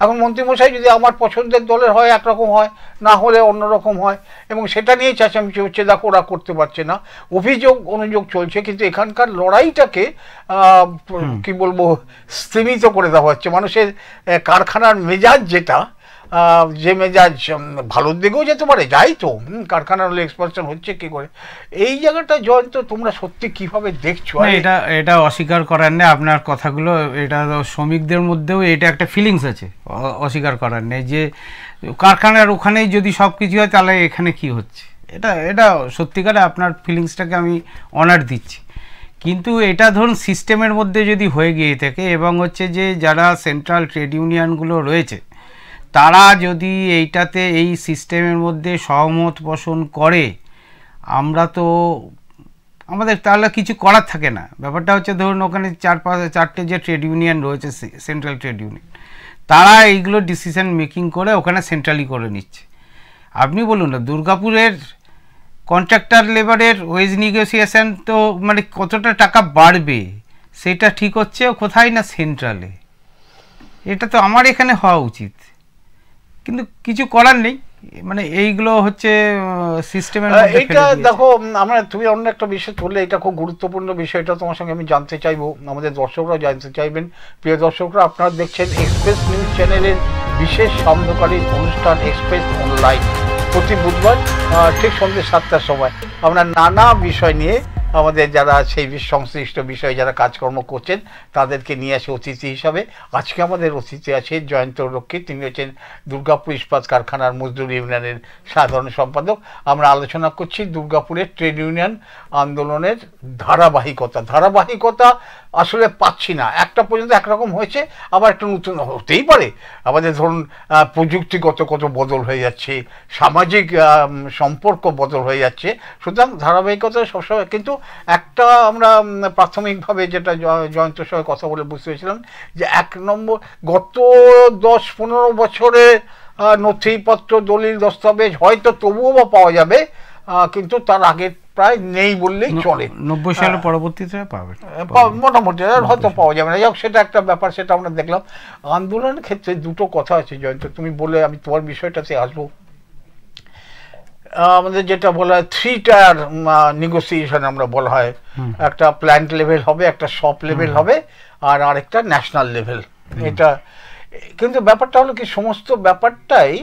এখন মন্ত্রীমশাই যদি আমার পছন্দের দলের হয় একরকম হয়, না হলে অন্যরকম হয়, এবং সেটা নিয়ে চেঁচামেচি হচ্ছে, দেখো ওরা করতে পারছে না, অভিযোগ অনুযোগ চলছে। কিন্তু এখানকার লড়াইটাকে কি বলবো, স্তীমিত করে দেওয়া হচ্ছে। মানুষের কারখানার মেজাজ যেটা, যে মেজাজ ভালোর দিকেও যেতে পারে, যাই তো কারখানার হলে এক্সপানশন হচ্ছে কি করে, এই জায়গাটা জয়ন্ত তোমরা সত্যি কিভাবে দেখছো? এটা অস্বীকার করার নেই আপনার কথাগুলো, এটা শ্রমিকদের মধ্যেও এটা একটা ফিলিংস আছে, অস্বীকার করার নেই যে কারখানার ওখানেই যদি সব কিছু হয় তাহলে এখানে কি হচ্ছে। এটা সত্যিকারে আপনার ফিলিংসটাকে আমি অনার দিচ্ছি। কিন্তু এটা ধরুন সিস্টেমের মধ্যে যদি হয়ে গিয়ে থাকে, এবং হচ্ছে যে যারা সেন্ট্রাল ট্রেড ইউনিয়নগুলো রয়েছে তারা যদি এইটাতে এই সিস্টেমের মধ্যে সহমত পোষণ করে, আমরা তো আমাদের তাহলে কিছু করার থাকে না। ব্যাপারটা হচ্ছে ধরুন ওখানে 4-5-4টে যে ট্রেড ইউনিয়ন রয়েছে, সেন্ট্রাল ট্রেড ইউনিয়ন, তারা এইগুলো ডিসিশন মেকিং করে ওখানে সেন্ট্রালি করে নিচ্ছে। আপনি বলুন না, দুর্গাপুরের কন্ট্রাক্টর লেবারের ওয়েজ নেগোসিয়েশন তো মানে কতটা টাকা বাড়বে সেটা ঠিক হচ্ছে কোথায় না সেন্ট্রালে। এটা তো আমার এখানে হওয়া উচিত, কিন্তু কিছু করার নেই। মানে এইগুলো হচ্ছে সিস্টেমের মধ্যে। এইটা দেখো, আমরা তুমি অন্য একটা বিষয় তুললে, এটা খুব গুরুত্বপূর্ণ বিষয়, এটা তোমার সঙ্গে আমি জানতে চাইবো, আমাদের দর্শকরা জানতে চাইবেন। প্রিয় দর্শকরা, আপনারা দেখছেন এক্সপ্রেস নিউজ চ্যানেলের বিশেষ সান্ধ্যকালীন অনুষ্ঠান এক্সপ্রেস অনলাইন। প্রতি বুধবার ঠিক সন্ধ্যে 7টার সময় আমরা নানা বিষয় নিয়ে আমাদের যারা সেই সংশ্লিষ্ট বিষয়ে যারা কাজকর্ম করছেন তাদেরকে নিয়ে আসে অতিথি হিসাবে। আজকে আমাদের অতিথি আছে জয়ন্ত রক্ষিত, তিনি হচ্ছেন দুর্গাপুর ইস্পাত কারখানার মজদুর ইউনিয়নের সাধারণ সম্পাদক। আমরা আলোচনা করছি দুর্গাপুরের ট্রেড ইউনিয়ন আন্দোলনের ধারাবাহিকতা আসলে পাচ্ছি না। একটা পর্যন্ত একরকম হয়েছে, আবার একটা নতুন হতেই পারে। আমাদের ধরুন প্রযুক্তিগত কত বদল হয়ে যাচ্ছে, সামাজিক সম্পর্ক বদল হয়ে যাচ্ছে, সুতরাং ধারাবাহিকতা সবসময়। কিন্তু একটা আমরা প্রাথমিকভাবে যেটা জয়ন্তের সঙ্গে কথা বলে বুঝতে পেরেছিলাম যে এক নম্বর, গত 10-15 বছরে নথিপত্র দলিল দস্তাবেজ হয়তো তবুও বা পাওয়া যাবে, কিন্তু তার আগে প্রায় নেই বললেই চলে। 90 সালের পরবর্তীতে পাবেন মোটামুটি, হয়তো পাওয়া যাবে না, যাক সেটা একটা ব্যাপার, সেটা আমরা দেখলাম। আন্দোলনের ক্ষেত্রে দুটো কথা আছে জয়ন্ত, তুমি বলে আমি তোমার বিষয়টাতে আসবো। আমাদের যেটা বলা হয় 3 টায়ার নেগোসিয়েশন আমরা বলা হয়, একটা প্ল্যান্ট লেভেল হবে, একটা শপ লেভেল হবে, আর আরেকটা ন্যাশনাল লেভেল। এটা কিন্তু ব্যাপারটা হলো কি, সমস্ত ব্যাপারটাই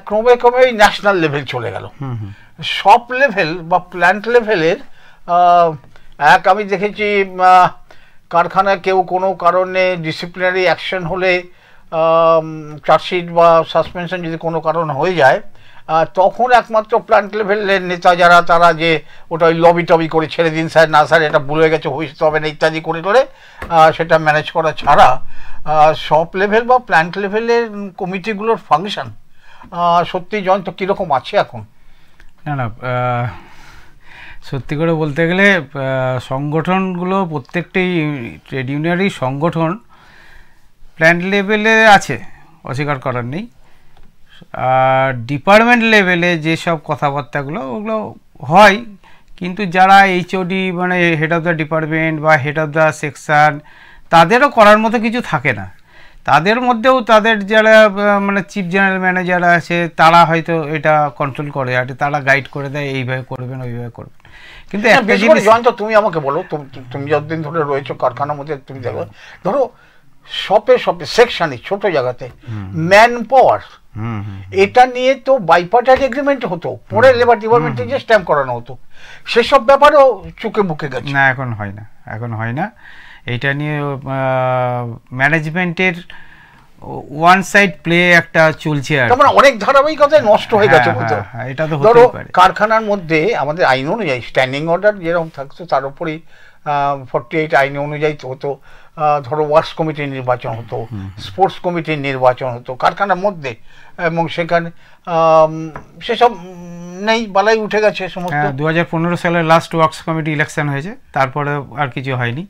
ক্রমে ক্রমে ওই ন্যাশনাল লেভেল চলে গেল। শপ লেভেল বা প্ল্যান্ট লেভেলের আমি দেখেছি কারখানায় কেউ কোনো কারণে ডিসিপ্লিনারি অ্যাকশন হলে, চার্জশিট বা সাসপেনশন যদি কোনো কারণ হয়ে যায়, তখন একমাত্র প্ল্যান্ট লেভেলের নেতা যারা, তারা যে ওটা ওই লবি টবি করে ছেড়ে দিন স্যার, না স্যার এটা ভুল হয়ে গেছে, হইতে হবে না ইত্যাদি করে সেটা ম্যানেজ করা ছাড়া শপ লেভেল বা প্ল্যান্ট লেভেলের কমিটিগুলোর ফাংশন সত্যি জয়ন্ত কীরকম আছে এখন? না, সত্যি করে বলতে গেলে সংগঠনগুলো প্রত্যেকটাই ট্রেড ইউনিয়নেরই সংগঠন প্ল্যান্ট লেভেলে আছে, অস্বীকার করার নেই। আর ডিপার্টমেন্ট লেভেলে যেসব কথাবার্তাগুলো ওগুলো হয়, কিন্তু যারা এইচওডি মানে হেড অফ দ্য ডিপার্টমেন্ট বা হেড অফ দ্য সেকশন, তাদেরও করার মতো কিছু থাকে না। তাদের মধ্যেও তাদের যারা মানে চিফ জেনারেল ম্যানেজার আছে, তারা হয়তো এটা কন্ট্রোল করে, আর তারা গাইড করে দেয় এইভাবে করবেন ওইভাবে করবেন। কিন্তু একটা জিনিস জয়ন্ত, তুমি আমাকে বলো, তুমি যতদিন ধরে রয়েছো কারখানার মধ্যে, তুমি দেখো, ধরো শপে সেকশনে ছোট জায়গাতে ম্যান পাওয়ার, এটা নিয়ে তো বাইপার্টাইট এগ্রিমেন্ট হতো, পরে লেবার ডিপার্টমেন্টে যে স্ট্যাম্প করানো হতো, সেসব ব্যাপারেও চুকে মুখে গেছে। না, এখন হয় না। এইটা নিয়ে ম্যানেজমেন্টের ওয়ান সাইড প্লে একটা চলছে, আর মানে অনেক ধারাবাহিকতায় নষ্ট হয়ে গেছে। এটা তো ধরো কারখানার মধ্যে আমাদের আইন অনুযায়ী স্ট্যান্ডিং অর্ডার যেরকম থাকতো, তার উপরেই 48 আইন অনুযায়ী হতো। ধরো ওয়ার্কস কমিটির নির্বাচন হতো, স্পোর্টস কমিটির নির্বাচন হতো কারখানার মধ্যে, এবং সেখানে সেসব নেই, বালাই উঠে গেছে সমস্ত। 2015 সালের লাস্ট ওয়ার্কস কমিটি ইলেকশন হয়েছে, তারপরে আর কিছু হয়নি।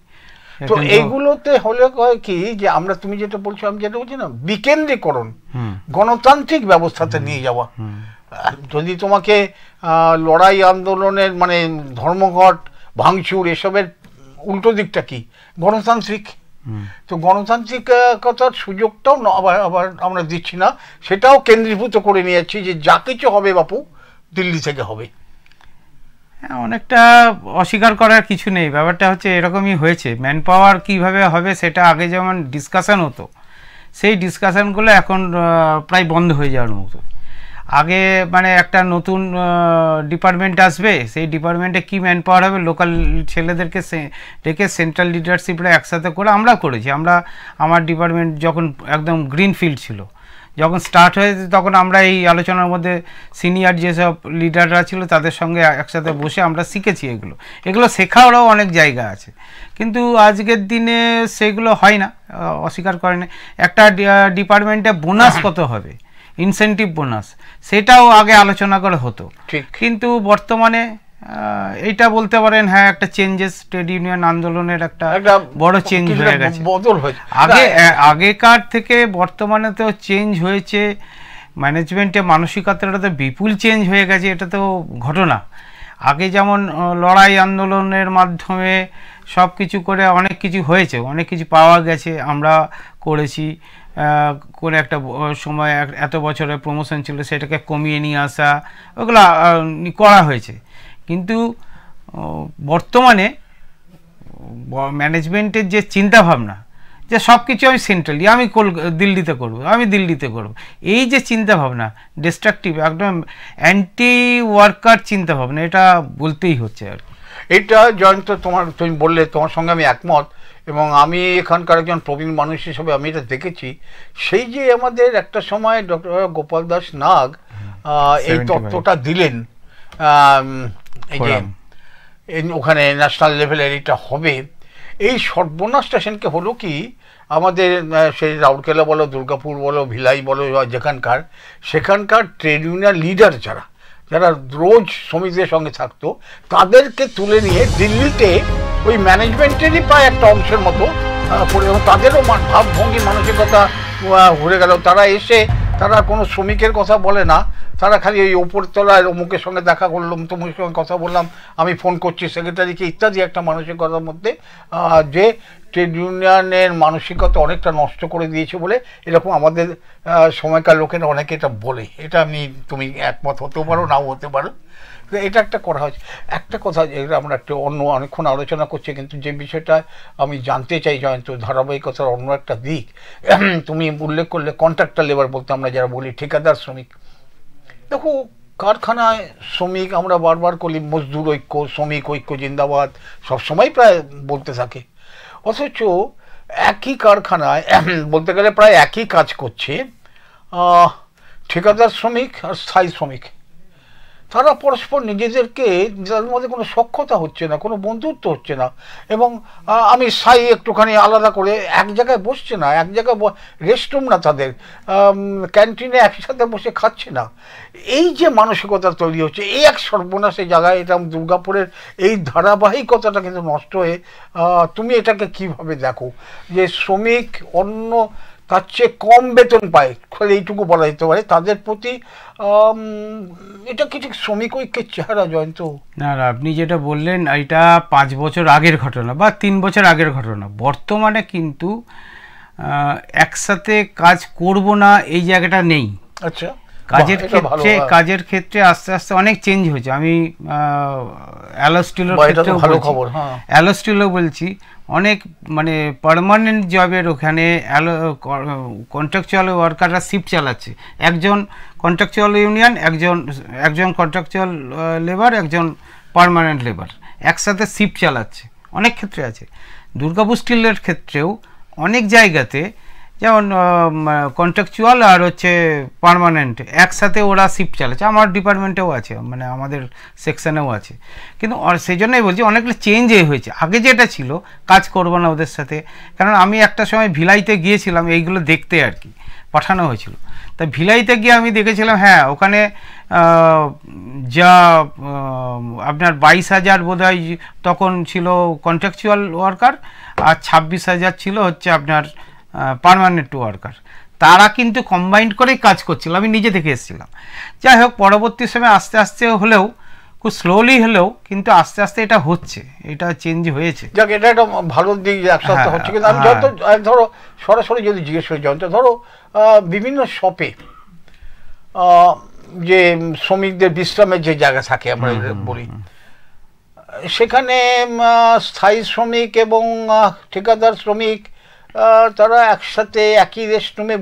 তো এইগুলোতে হলে হয় কি, যে আমরা, তুমি যেটা বলছো, আমি যেটা বলছি না, বিকেন্দ্রীকরণ, গণতান্ত্রিক ব্যবস্থাতে নিয়ে যাওয়া। যদি তোমাকে লড়াই আন্দোলনের মানে ধর্মঘট ভাঙচুর এসবের উল্টো দিকটা কি, গণতান্ত্রিক। তো গণতান্ত্রিকতার সুযোগটাও আবার আমরা দিচ্ছি না, সেটাও কেন্দ্রীভূত করে নিয়ে যাচ্ছি, যে যা কিছু হবে বাপু দিল্লি থেকে হবে। হ্যাঁ, অনেকটা অস্বীকার করার কিছু নেই, ব্যাপারটা হচ্ছে এরকমই হয়েছে। ম্যান পাওয়ার কীভাবে হবে সেটা আগে যেমন ডিসকাশান হতো, সেই ডিসকাশানগুলো এখন প্রায় বন্ধ হয়ে যাওয়ার মতো। আগে মানে একটা নতুন ডিপার্টমেন্ট আসবে, সেই ডিপার্টমেন্টে কী ম্যান পাওয়ার হবে, লোকাল ছেলেদেরকে ডেকে সেন্ট্রাল লিডারশিপরা একসাথে করে আমরা করেছি। আমার ডিপার্টমেন্ট যখন একদম গ্রিন ফিল্ড ছিল, যখন স্টার্ট হয়েছে, তখন আমরা এই আলোচনার মধ্যে সিনিয়র যেসব লিডাররা ছিল তাদের সঙ্গে একসাথে বসে আমরা শিখেছি। এগুলো শেখারও অনেক জায়গা আছে, কিন্তু আজকের দিনে সেগুলো হয় না, অস্বীকার করে না। একটা ডিপার্টমেন্টে বোনাস কত হবে, ইনসেন্টিভ বোনাস, সেটাও আগে আলোচনা করে হতো, কিন্তু বর্তমানে এইটা বলতে পারেন হ্যাঁ একটা চেঞ্জেস, ট্রেড ইউনিয়ন আন্দোলনের একটা বড় চেঞ্জ হয়ে গেছে, বদল হয়েছে। আগেকার থেকে বর্তমানে তো চেঞ্জ হয়েছে, ম্যানেজমেন্টের মানসিকতাটা তো বিপুল চেঞ্জ হয়ে গেছে, এটা তো ঘটনা। আগে যেমন লড়াই আন্দোলনের মাধ্যমে সব কিছু করে অনেক কিছু হয়েছে, অনেক কিছু পাওয়া গেছে, আমরা করেছি, করে একটা সময় এত বছরের প্রমোশন ছিল সেটাকে কমিয়ে নিয়ে আসা, ওগুলো করা হয়েছে। কিন্তু বর্তমানে ম্যানেজমেন্টের যে চিন্তাভাবনা, যে সব কিছু আমি সেন্ট্রালি, আমি দিল্লিতে করব, এই যে চিন্তাভাবনা ডিস্ট্রাকটিভ, একদম অ্যান্টি ওয়ার্কার চিন্তাভাবনা, এটা বলতেই হচ্ছে আর কি। এটা জয়ন্ত, তুমি বললে, তোমার সঙ্গে আমি একমত, এবং আমি এখানকার একজন প্রবীণ মানুষ হিসেবে আমি এটা দেখেছি। সেই যে আমাদের একটা সময় ডক্টর গোপাল দাস নাগ এই তত্ত্বটা দিলেন, এই যে ওখানে ন্যাশনাল লেভেলের এটা হবে, এই সর্বনাশটা সেনকে হলো কি, আমাদের সেই রাউরকেলা বলো, দুর্গাপুর বলো, ভিলাই বলো, সেখানকার ট্রেড ইউনিয়ন লিডার যারা রোজ শ্রমিকদের সঙ্গে থাকতো, তাদেরকে তুলে নিয়ে দিল্লিতে ওই ম্যানেজমেন্টেরই প্রায় একটা অংশের মতো তাদেরও ভাবভঙ্গি মানসিকতা ঘুরে গেল। তারা এসে তারা কোনো শ্রমিকের কথা বলে না, তারা খালি ওই ওপরতলায় অমুকের সঙ্গে দেখা করলাম, তমুকের সঙ্গে কথা বললাম, আমি ফোন করছি সেক্রেটারিকে ইত্যাদি একটা মানসিকতার মধ্যে যে ট্রেড ইউনিয়নের মানসিকতা অনেকটা নষ্ট করে দিয়েছে বলে এরকম আমাদের সময়কার লোকেরা অনেকে এটা বলে। এটা তুমি একমত হতেও পারো, নাও হতে পারো, এটা একটা করা হয়েছে। একটা কথা যেটা আমরা একটু অনেকক্ষণ আলোচনা করছি, কিন্তু যে বিষয়টা আমি জানতে চাই জয়ন্ত, ধারাবাহিকতার অন্য একটা দিক তুমি উল্লেখ করলে কন্ট্রাক্টর লেবার বলতে আমরা যারা বলি ঠিকাদার শ্রমিক। দেখো কারখানায় শ্রমিক আমরা বারবার করি মজদুর ঐক্য, শ্রমিক ঐক্য জিন্দাবাদ সবসময় প্রায় বলতে থাকে, অথচ একই কারখানায় বলতে গেলে প্রায় একই কাজ করছে ঠিকাদার শ্রমিক আর স্থায়ী শ্রমিক। তারা পরস্পর নিজেদেরকে, তাদের মধ্যে কোনো সখ্যতা হচ্ছে না, কোনো বন্ধুত্ব হচ্ছে না, এবং আমি স্থায়ী একটুখানি আলাদা করে এক জায়গায় বসছে না, এক জায়গায় রেস্টরুম না, তাদের ক্যান্টিনে একসাথে বসে খাচ্ছে না। এই যে মানসিকতা তৈরি হচ্ছে, এই এক সর্বনাশের জায়গায় এটা দুর্গাপুরের এই ধারাবাহিকতাটা কিন্তু নষ্ট হয়ে, তুমি এটাকে কিভাবে দেখো যে শ্রমিক অন্য তার চেয়ে কম বেতন পায়, এইটুকু বলা যেতে পারে, তাদের প্রতি এটা কি ঠিক শ্রমিক ঐক্যের চেহারা জয়ন্ত? না, আপনি যেটা বললেন এটা 5 বছর আগের ঘটনা বা 3 বছর আগের ঘটনা। বর্তমানে কিন্তু একসাথে কাজ করব না এই জায়গাটা নেই। আচ্ছা, কাজের ক্ষেত্রে আস্তে আস্তে অনেক চেঞ্জ হয়েছে। আমি অ্যালো স্টিলেও বলছি, অনেক মানে পার্মানেন্ট জবের ওখানে কন্ট্রাকচুয়াল ওয়ার্কাররা শিফট চালাচ্ছে। একজন কন্ট্রাকচুয়াল ইউনিয়ন, একজন কন্ট্রাকচুয়াল লেবার, একজন পার্মানেন্ট লেবার একসাথে শিফট চালাচ্ছে। অনেক ক্ষেত্রে আছে। দুর্গাপুর স্টিলের ক্ষেত্রেও অনেক জায়গাতে যেমন কন্ট্রাকচুয়াল আর পার্মানেন্ট একসাথে ওরা শিফট চালাচ্ছে। আমার ডিপার্টমেন্টেও আছে, মানে আমাদের সেকশনেও আছে। কিন্তু সেই জন্যই বলছি অনেকটা চেঞ্জ হয়েছে। আগে যেটা ছিল কাজ করবো না ওদের সাথে, কারণ আমি একটা সময় ভিলাইতে গিয়েছিলাম এইগুলো দেখতে, আর কি পাঠানো হয়েছিল। তা ভিলাইতে গিয়ে আমি দেখেছিলাম, হ্যাঁ ওখানে যা আপনার 22,000 বোধহয় তখন ছিল কন্ট্রাকচুয়াল ওয়ার্কার, আর 26,000 ছিল আপনার পার্মানেন্ট ওয়ার্কার। তারা কিন্তু কম্বাইন্ড করেই কাজ করছিল, আমি নিজে থেকে এসেছিলাম। যাই হোক, পরবর্তী সময় আস্তে আস্তে হলেও, খুব স্লোলি হলেও কিন্তু আস্তে আস্তে এটা হচ্ছে, এটা চেঞ্জ হয়েছে। যাক, এটা একটা ভালো দিক একসাথে হচ্ছে। কিন্তু আমি যত ধরো সরাসরি যদি জিজ্ঞেস করি জয়ন্ত, ধরো বিভিন্ন শপে যে শ্রমিকদের বিশ্রামের যে জায়গা থাকে আমরা বলি, সেখানে স্থায়ী শ্রমিক এবং ঠিকাদার শ্রমিক তারা একসাথে একই রেস্টরুমে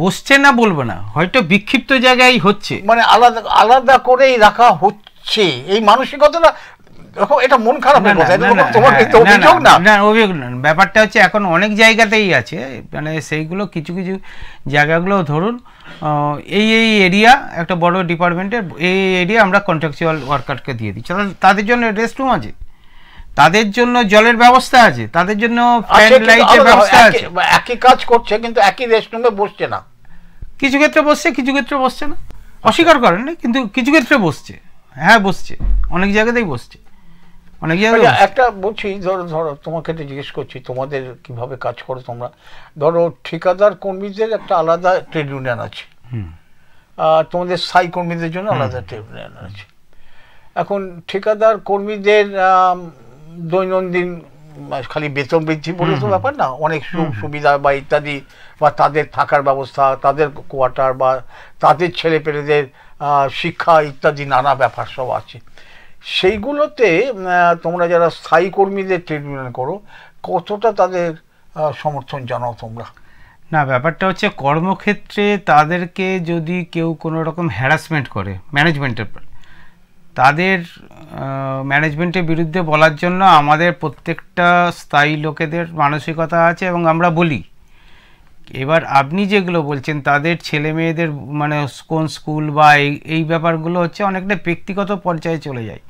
বসছে না বলবো না, হয়তো বিক্ষিপ্ত জায়গায় হচ্ছে, মানে আলাদা আলাদা করেই রাখা হচ্ছে। এই মানসিকতাটা এটা মন খারাপের কথা, তোমার কিন্তু অভিযোগ না? না, অভিযোগ না। ব্যাপারটা হচ্ছে এখন অনেক জায়গাতেই আছে, মানে সেইগুলো কিছু কিছু জায়গাগুলো ধরুন এই এরিয়া একটা বড় ডিপার্টমেন্টের এই এরিয়া আমরা কন্ট্রাকচুয়াল ওয়ার্কারকে দিয়ে দিচ্ছি, তাদের জন্য রেস্টরুম আছে, তাদের জন্য জলের ব্যবস্থা আছে, তাদের জন্য লাইটের ব্যবস্থা আছে। একই কাজ করছে কিন্তু একই রেস্টরুমে বসছে না। কিছু ক্ষেত্রে বসছে, কিছু ক্ষেত্রে বসছে না, অস্বীকার করেন না, কিন্তু কিছু ক্ষেত্রে বসছে। হ্যাঁ বসছে, অনেক জায়গাতেই বসছে, অনেক জায়গায়। একটা বলছি, ধরো তোমাকে জিজ্ঞেস করছি তোমাদের কিভাবে কাজ করো তোমরা। ধরো ঠিকাদার কর্মীদের একটা আলাদা ট্রেড ইউনিয়ন আছে, আর তোমাদের স্থায়ী কর্মীদের জন্য আলাদা ট্রেড ইউনিয়ন আছে। এখন ঠিকাদার কর্মীদের দৈনন্দিন খালি বেতন বৃদ্ধি বলে তো ব্যাপার না, অনেক সুবিধা বা ইত্যাদি, বা তাদের থাকার ব্যবস্থা, তাদের কোয়ার্টার, বা তাদের ছেলেপেলেদের শিক্ষা ইত্যাদি নানা ব্যাপার সব আছে। সেইগুলোতে তোমরা যারা স্থায়ী কর্মীদের ট্রেড ইউনিয়ন করো, কতটা তাদের সমর্থন জানাও তোমরা? না, ব্যাপারটা হচ্ছে কর্মক্ষেত্রে তাদেরকে যদি কেউ কোনো রকম হ্যারাসমেন্ট করে ম্যানেজমেন্টের, তাদের ম্যানেজমেন্টের বিরুদ্ধে বলার জন্য আমাদের প্রত্যেকটা স্থায়ী লোকেদের মানসিকতা আছে এবং আমরা বলি। এবার আপনি যেগুলো বলছেন তাদের ছেলে মেয়েদের মানে কোন স্কুল বা এই ব্যাপারগুলো হচ্ছে অনেকটা ব্যক্তিগত পর্যায়ে চলে যায়।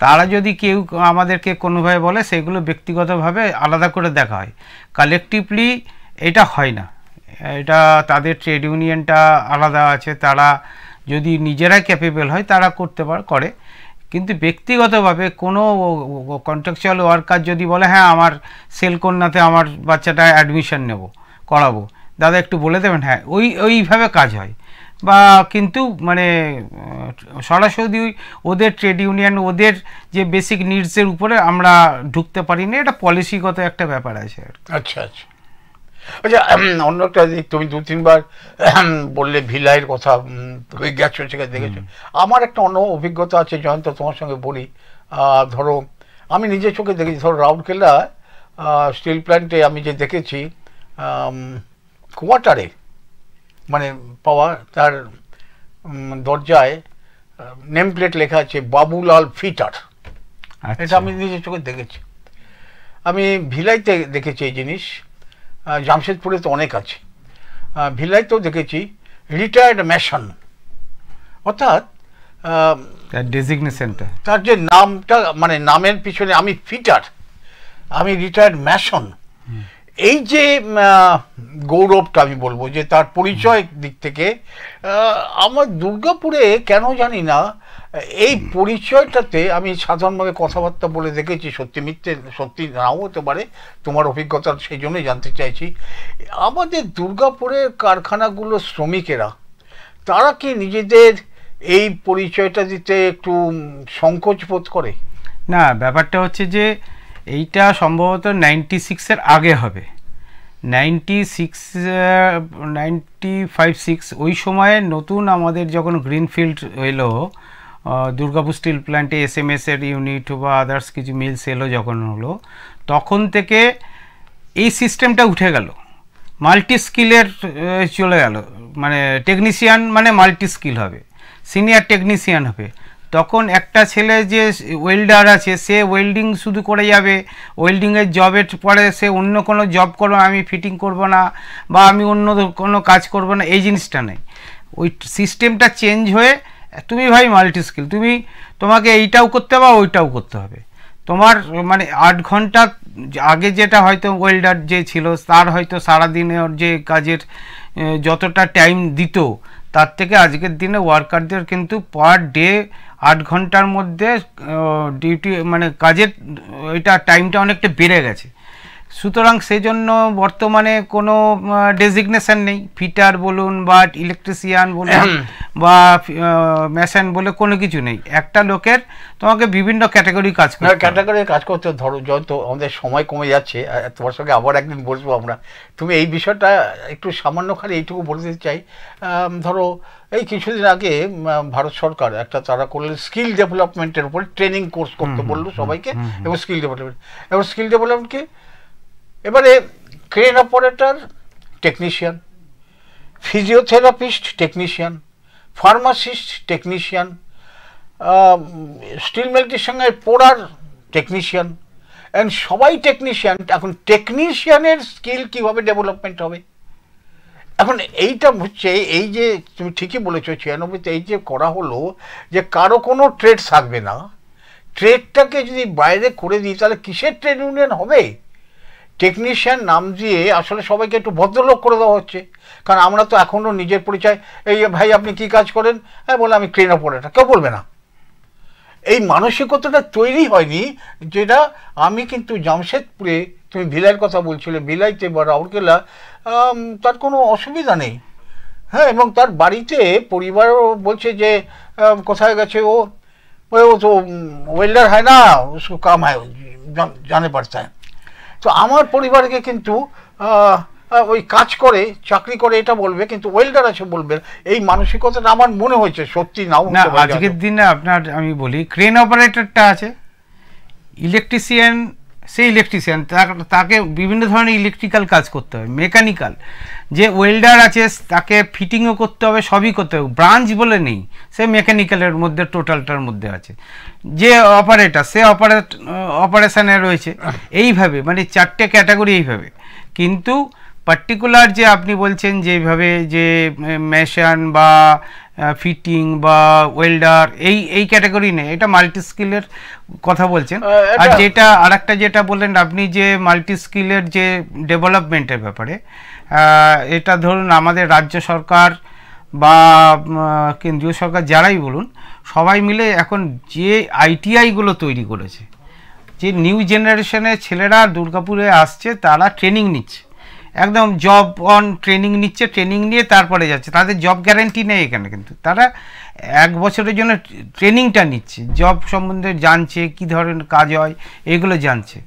তারা যদি কেউ আমাদেরকে কোনোভাবে বলে, সেগুলো ব্যক্তিগতভাবে আলাদা করে দেখা হয়, কালেকটিভলি এটা হয় না। এটা তাদের ট্রেড ইউনিয়নটা আলাদা আছে, তারা যদি নিজেরাই ক্যাপেবল হয় তারা করতে করে। কিন্তু ব্যক্তিগতভাবে কোনো কন্ট্রাকচুয়াল ওয়ার্কার যদি বলে হ্যাঁ আমার সেলকন্যাতে আমার বাচ্চাটা অ্যাডমিশন করাবো, দাদা একটু বলে দেবেন, হ্যাঁ ওইভাবে কাজ হয়। বা কিন্তু মানে সরাসরি ওদের ট্রেড ইউনিয়ন, ওদের যে বেসিক নিডসের উপরে আমরা ঢুকতে পারি না, এটা পলিসিগত একটা ব্যাপার আছে। আচ্ছা আচ্ছা আচ্ছা, অন্য একটা দিক, তুমি 2-3 বার বললে ভিলাইয়ের কথা, তুমি গেছো সেখানে দেখেছো। আমার একটা অন্য অভিজ্ঞতা আছে জয়ন্ত, তোমার সঙ্গে বলি। ধরো আমি নিজের চোখে দেখেছি, ধরো রাউরকেলা স্টিল প্ল্যান্টে আমি যে দেখেছি কোয়ার্টারে মানে পাওয়া, তার দরজায় নেম প্লেট লেখা আছে বাবুলাল ফিটার। এটা আমি নিজের চোখে দেখেছি। আমি ভিলাইতে দেখেছি এই জিনিস, জামশেদপুরে তো অনেক আছে, ভিলাইতেও দেখেছি রিটায়ার্ড ম্যাশন, অর্থাৎ ডেজিগনেশনটা, তার যে নামটা মানে নামের পিছনে আমি ফিটার, আমি রিটায়ার্ড ম্যাশন, এই যে গৌরবটা আমি বলবো যে তার পরিচয় দিক থেকে আমার দুর্গাপুরে কেন জানি না এই পরিচয়টাতে আমি সাধারণভাবে কথাবার্তা বলে দেখেছি, সত্যি মিথ্যে সত্যি নাও হতে পারে, তোমার অভিজ্ঞতা সেই জন্যই জানতে চাইছি। আমাদের দুর্গাপুরের কারখানাগুলোর শ্রমিকেরা তারা কি নিজেদের এই পরিচয়টা দিতে একটু সংকোচ বোধ করে? না, ব্যাপারটা হচ্ছে যে এইটা সম্ভবত 96-এর আগে হবে, 95-6 ওই সময়ে নতুন আমাদের যখন গ্রিনফিল্ড এলো, দুর্গাপুর স্টিল প্ল্যান্টে SMS-এর ইউনিট বা আদার্স কিছু মিলস এলো যখন হলো, তখন থেকে এই সিস্টেমটা উঠে গেল, মাল্টি স্কিলের চলে গেল, মানে টেকনিশিয়ান মানে মাল্টি স্কিল হবে, সিনিয়র টেকনিশিয়ান হবে। তখন একটা ছেলে যে ওয়েল্ডার আছে সে ওয়েল্ডিং শুধু করে যাবে, ওয়েল্ডিংয়ের জবের পরে সে অন্য কোনো জব করবো, আমি ফিটিং করব না বা আমি অন্য কোনো কাজ করব না, এই জিনিসটা নেই। ওই সিস্টেমটা চেঞ্জ হয়ে তুমি ভাই মাল্টি স্কিল, তোমাকে এইটাও করতে হবে ওইটাও করতে হবে। তোমার মানে 8 ঘন্টা আগে যেটা হয়তো ওয়েল্ডার যে ছিল তার হয়তো সারাদিনের যে কাজের যতটা টাইম দিত, তার থেকে আজকের দিনে ওয়ার্কারদের কিন্তু পার ডে 8 ঘন্টার মধ্যে ডিউটি মানে কাজের এটা টাইমটা অনেকটা বেড়ে গেছে। সুতরাং সেজন্য বর্তমানে কোনো ডেজিগনেশন নেই, ফিটার বলুন বা ইলেকট্রিশিয়ান বলুন বা মেশিন বলে কোনো কিছু নেই। একটা লোকের তোমাকে বিভিন্ন ক্যাটাগরি কাজ করতে ধরো যত আমাদের সময় কমে যাচ্ছে, তোমার সঙ্গে আবার একদিন বসবো আমরা। তুমি এই বিষয়টা একটু সামান্য খালি এইটুকু বলে দিতে চাই। ধরো এই কিছুদিন আগে ভারত সরকার একটা তারা করলেন স্কিল ডেভেলপমেন্টের উপর ট্রেনিং কোর্স করতে বললো সবাইকে, এবং স্কিল ডেভেলপমেন্ট কি এবারে crane operator technician, physiotherapist technician, pharmacist technician, steel মেল্টের সঙ্গে পোড়ার টেকনিশিয়ান, অ্যান্ড সবাই টেকনিশিয়ান। এখন টেকনিশিয়ানের স্কিল কিভাবে ডেভেলপমেন্ট হবে? এখন এইটা হচ্ছে এই যে তুমি ঠিকই বলেছো 96-তে এই যে করা হলো যে কারো কোনো ট্রেড থাকবে না, ট্রেডটাকে যদি বাইরে করে দিই তাহলে কিসের ট্রেড ইউনিয়ন হবে? টেকনিশিয়ান নাম দিয়ে আসলে সবাইকে একটু ভদ্রলোক করে দেওয়া হচ্ছে। কারণ আমরা তো এখনও নিজের পরিচয়, এই ভাই আপনি কি কাজ করেন, হ্যাঁ বলে আমি ক্রেন অপারেটর, কেউ বলবে না। এই মানসিকতাটা তৈরি হয়নি, যেটা আমি কিন্তু জামশেদপুরে, তুমি ভিলাইয়ের কথা বলছিলে, ভিলাইতে বা রাউরকেলা তার কোনো অসুবিধা নেই, হ্যাঁ, এবং তার বাড়িতে পরিবারও বলছে যে কোথায় গেছে ও তো ওয়েল্ডার হয় না, उसको काम है जाने पड़ता है। তো আমার পরিবারকে কিন্তু ওই কাজ করে চাকরি করে এটা বলবে, কিন্তু ওয়েল্ডার আছে বলবে। এই মানসিকতাটা আমার মনে হয়েছে সত্যি নাও না। আজকের দিনে আপনার আমি বলি ক্রেন অপারেটরটা আছে, ইলেকট্রিশিয়ান, সেই ইলেকট্রিশিয়ান তাকে বিভিন্ন ধরনের ইলেকট্রিক্যাল কাজ করতে হবে, মেকানিক্যাল, যে ওয়েল্ডার আছে তাকে ফিটিংও করতে হবে, সবই করতে হবে, ব্রাঞ্চ বলে নেই, সে মেকানিক্যালের মধ্যে টোটালটার মধ্যে আছে। যে অপারেটর সে অপারেশনে রয়েছে। এইভাবে মানে 4টে ক্যাটাগরি এইভাবে। কিন্তু পার্টিকুলার যে আপনি বলছেন যেভাবে যে মেশিন বা ফিটিং বা ওয়েল্ডার এই ক্যাটাগরি নেই, এটা মাল্টি স্কিলের কথা বলছেন। আর যেটা আরেকটা যেটা বললেন আপনি যে মাল্টি স্কিলের যে ডেভেলপমেন্টের ব্যাপারে, এটা ধরুন আমাদের রাজ্য সরকার বা কেন্দ্রীয় সরকার যারাই বলুন, সবাই মিলে এখন যে ITI-গুলো তৈরি করেছে, যে নিউ জেনারেশনের ছেলেরা দুর্গাপুরে আসছে, তারা ট্রেনিং নিচ্ছে একদম জব অন ট্রেনিং নিচ্ছে, ট্রেনিং নিয়ে তারপরে যাচ্ছে। তাদের জব গ্যারান্টি নেই এখানে, কিন্তু তারা 1 বছরের জন্য ট্রেনিংটা নিচ্ছে, জব সম্বন্ধে জানছে, কি ধরনের কাজ হয় এগুলো জানছে।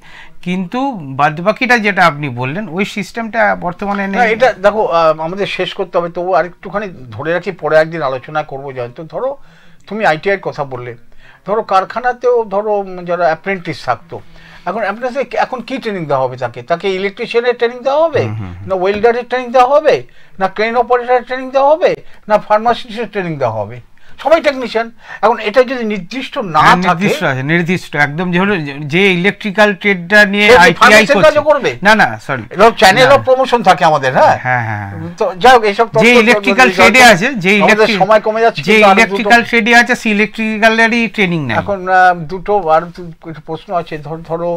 কিন্তু বাদবাকিটা যেটা আপনি বললেন ওই সিস্টেমটা বর্তমানে নেই। এটা দেখো আমাদের শেষ করতে হবে, তবু আরেকটুখানি ধরে রাখি, পরে একদিন আলোচনা করবো। জয়ন্ত, ধরো তুমি আইটিআইয়ের কথা বললে, ধরো কারখানাতেও ধরো যারা অ্যাপ্রেন্টিস থাকতো, এখন অ্যাপ্রেন্টিসে এখন কি ট্রেনিং দেওয়া হবে? তাকে ইলেকট্রিশিয়ানের ট্রেনিং দেওয়া হবে, না ওয়েল্ডারের ট্রেনিং দেওয়া হবে, না ক্রেন অপারেটরের ট্রেনিং দেওয়া হবে, না ফার্মাসিস্টের ট্রেনিং দেওয়া হবে? সবাই টেকনিশিয়ান। এখন এটা যদি নির্দিষ্ট না থাকে, নির্দিষ্ট একদম যে ইলেকট্রিক্যাল ট্রেডটা নিয়ে আইটিআই করবে, না সরি, চ্যানেল অফ প্রমোশন থাকে আমাদের। হ্যাঁ, তো যাই হোক, এইসব যে ইলেকট্রিক্যাল ট্রেডে আছে, যে সময় কমে যাচ্ছে, যে ইলেকট্রিক্যাল ট্রেডে আছে সেই ইলেকট্রিক্যালেরই ট্রেনিং নেয়। এখন দুটো আর প্রশ্ন আছে। ধরো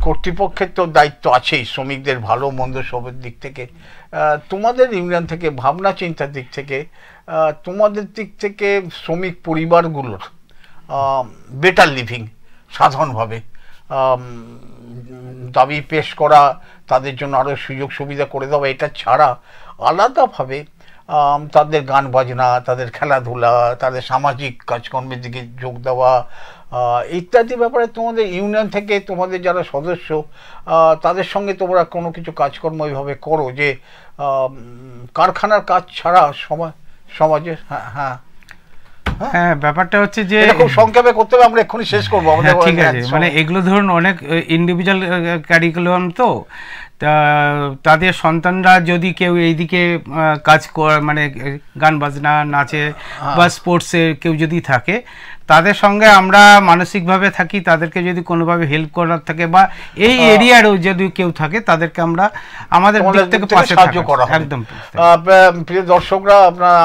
কর্তৃপক্ষের তো দায়িত্ব আছেই শ্রমিকদের ভালো মন্দ সবের দিক থেকে, তোমাদের ইউনিয়ন থেকে ভাবনা চিন্তার দিক থেকে, তোমাদের দিক থেকে শ্রমিক পরিবারগুলোর বেটার লিভিং, সাধারণভাবে দাবি পেশ করা, তাদের জন্য আরও সুযোগ সুবিধা করে দেওয়া, এটা ছাড়া আলাদাভাবে তাদের গান বাজনা, তাদের খেলাধুলা, তাদের সামাজিক কাজকর্মের দিকে যোগ দেওয়া ইত্যাদি ব্যাপারে তোমাদের ইউনিয়ন থেকে তোমাদের যারা সদস্য তাদের সঙ্গে তোমরা কোনো কিছু কাজকর্ম এইভাবে করো যে কারখানার কাজ ছাড়া সমাজে। হ্যাঁ, ব্যাপারটা হচ্ছে যে খুব সংক্ষেপে করতে হবে, আমরা এক্ষুনি শেষ করবো। ঠিক আছে, মানে এগুলো ধরুন অনেক ইন্ডিভিজুয়াল ক্যারিকুলাম, তো তাদের সন্তানরা যদি কেউ এইদিকে কাজ মানে গান বাজনা, নাচে বা স্পোর্টসে কেউ যদি থাকে, তাদের সঙ্গে আমরা মানসিকভাবে থাকি। তাদেরকে যদি কোনোভাবে হেল্প করার থাকে বা এই এরিয়ারও যদি কেউ থাকে, তাদেরকে আমরা আমাদের দিক থেকে সাহায্য করা। একদম। প্রিয় দর্শকরা,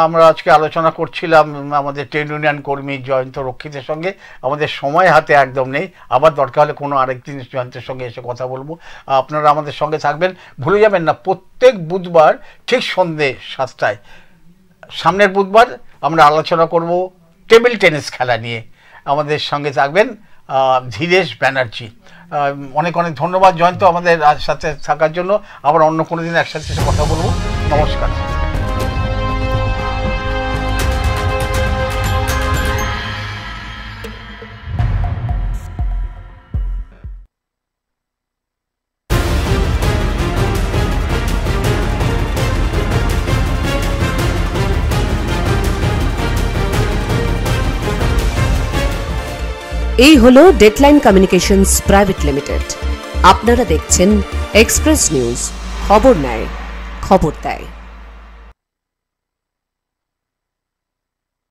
আমরা আজকে আলোচনা করছিলাম আমাদের ট্রেড ইউনিয়ন কর্মী জয়ন্ত রক্ষিতের সঙ্গে। আমাদের সময় হাতে একদম নেই, আবার দরকার হলে কোনো আরেকদিন জয়ন্তের সঙ্গে এসে কথা বলবো। আপনারা আমাদের সঙ্গে থাকবেন, ভুলে যাবেন না প্রত্যেক বুধবার ঠিক সন্ধ্যে 7টায়। সামনের বুধবার আমরা আলোচনা করব টেবিল টেনিস খেলা নিয়ে। আমাদের সঙ্গে থাকবেন ধীরেশ ব্যানার্জি। অনেক অনেক ধন্যবাদ জয়ন্ত আমাদের সাথে থাকার জন্য। আবার অন্য কোনো দিন একসাথে এসে কথা বলবো। নমস্কার। এই হলো ডেডলাইন কমিউনিকেশনস প্রাইভেট লিমিটেড। আপনারা দেখছেন এক্সপ্রেস নিউজ, খবর নেয়, খবর দেয়।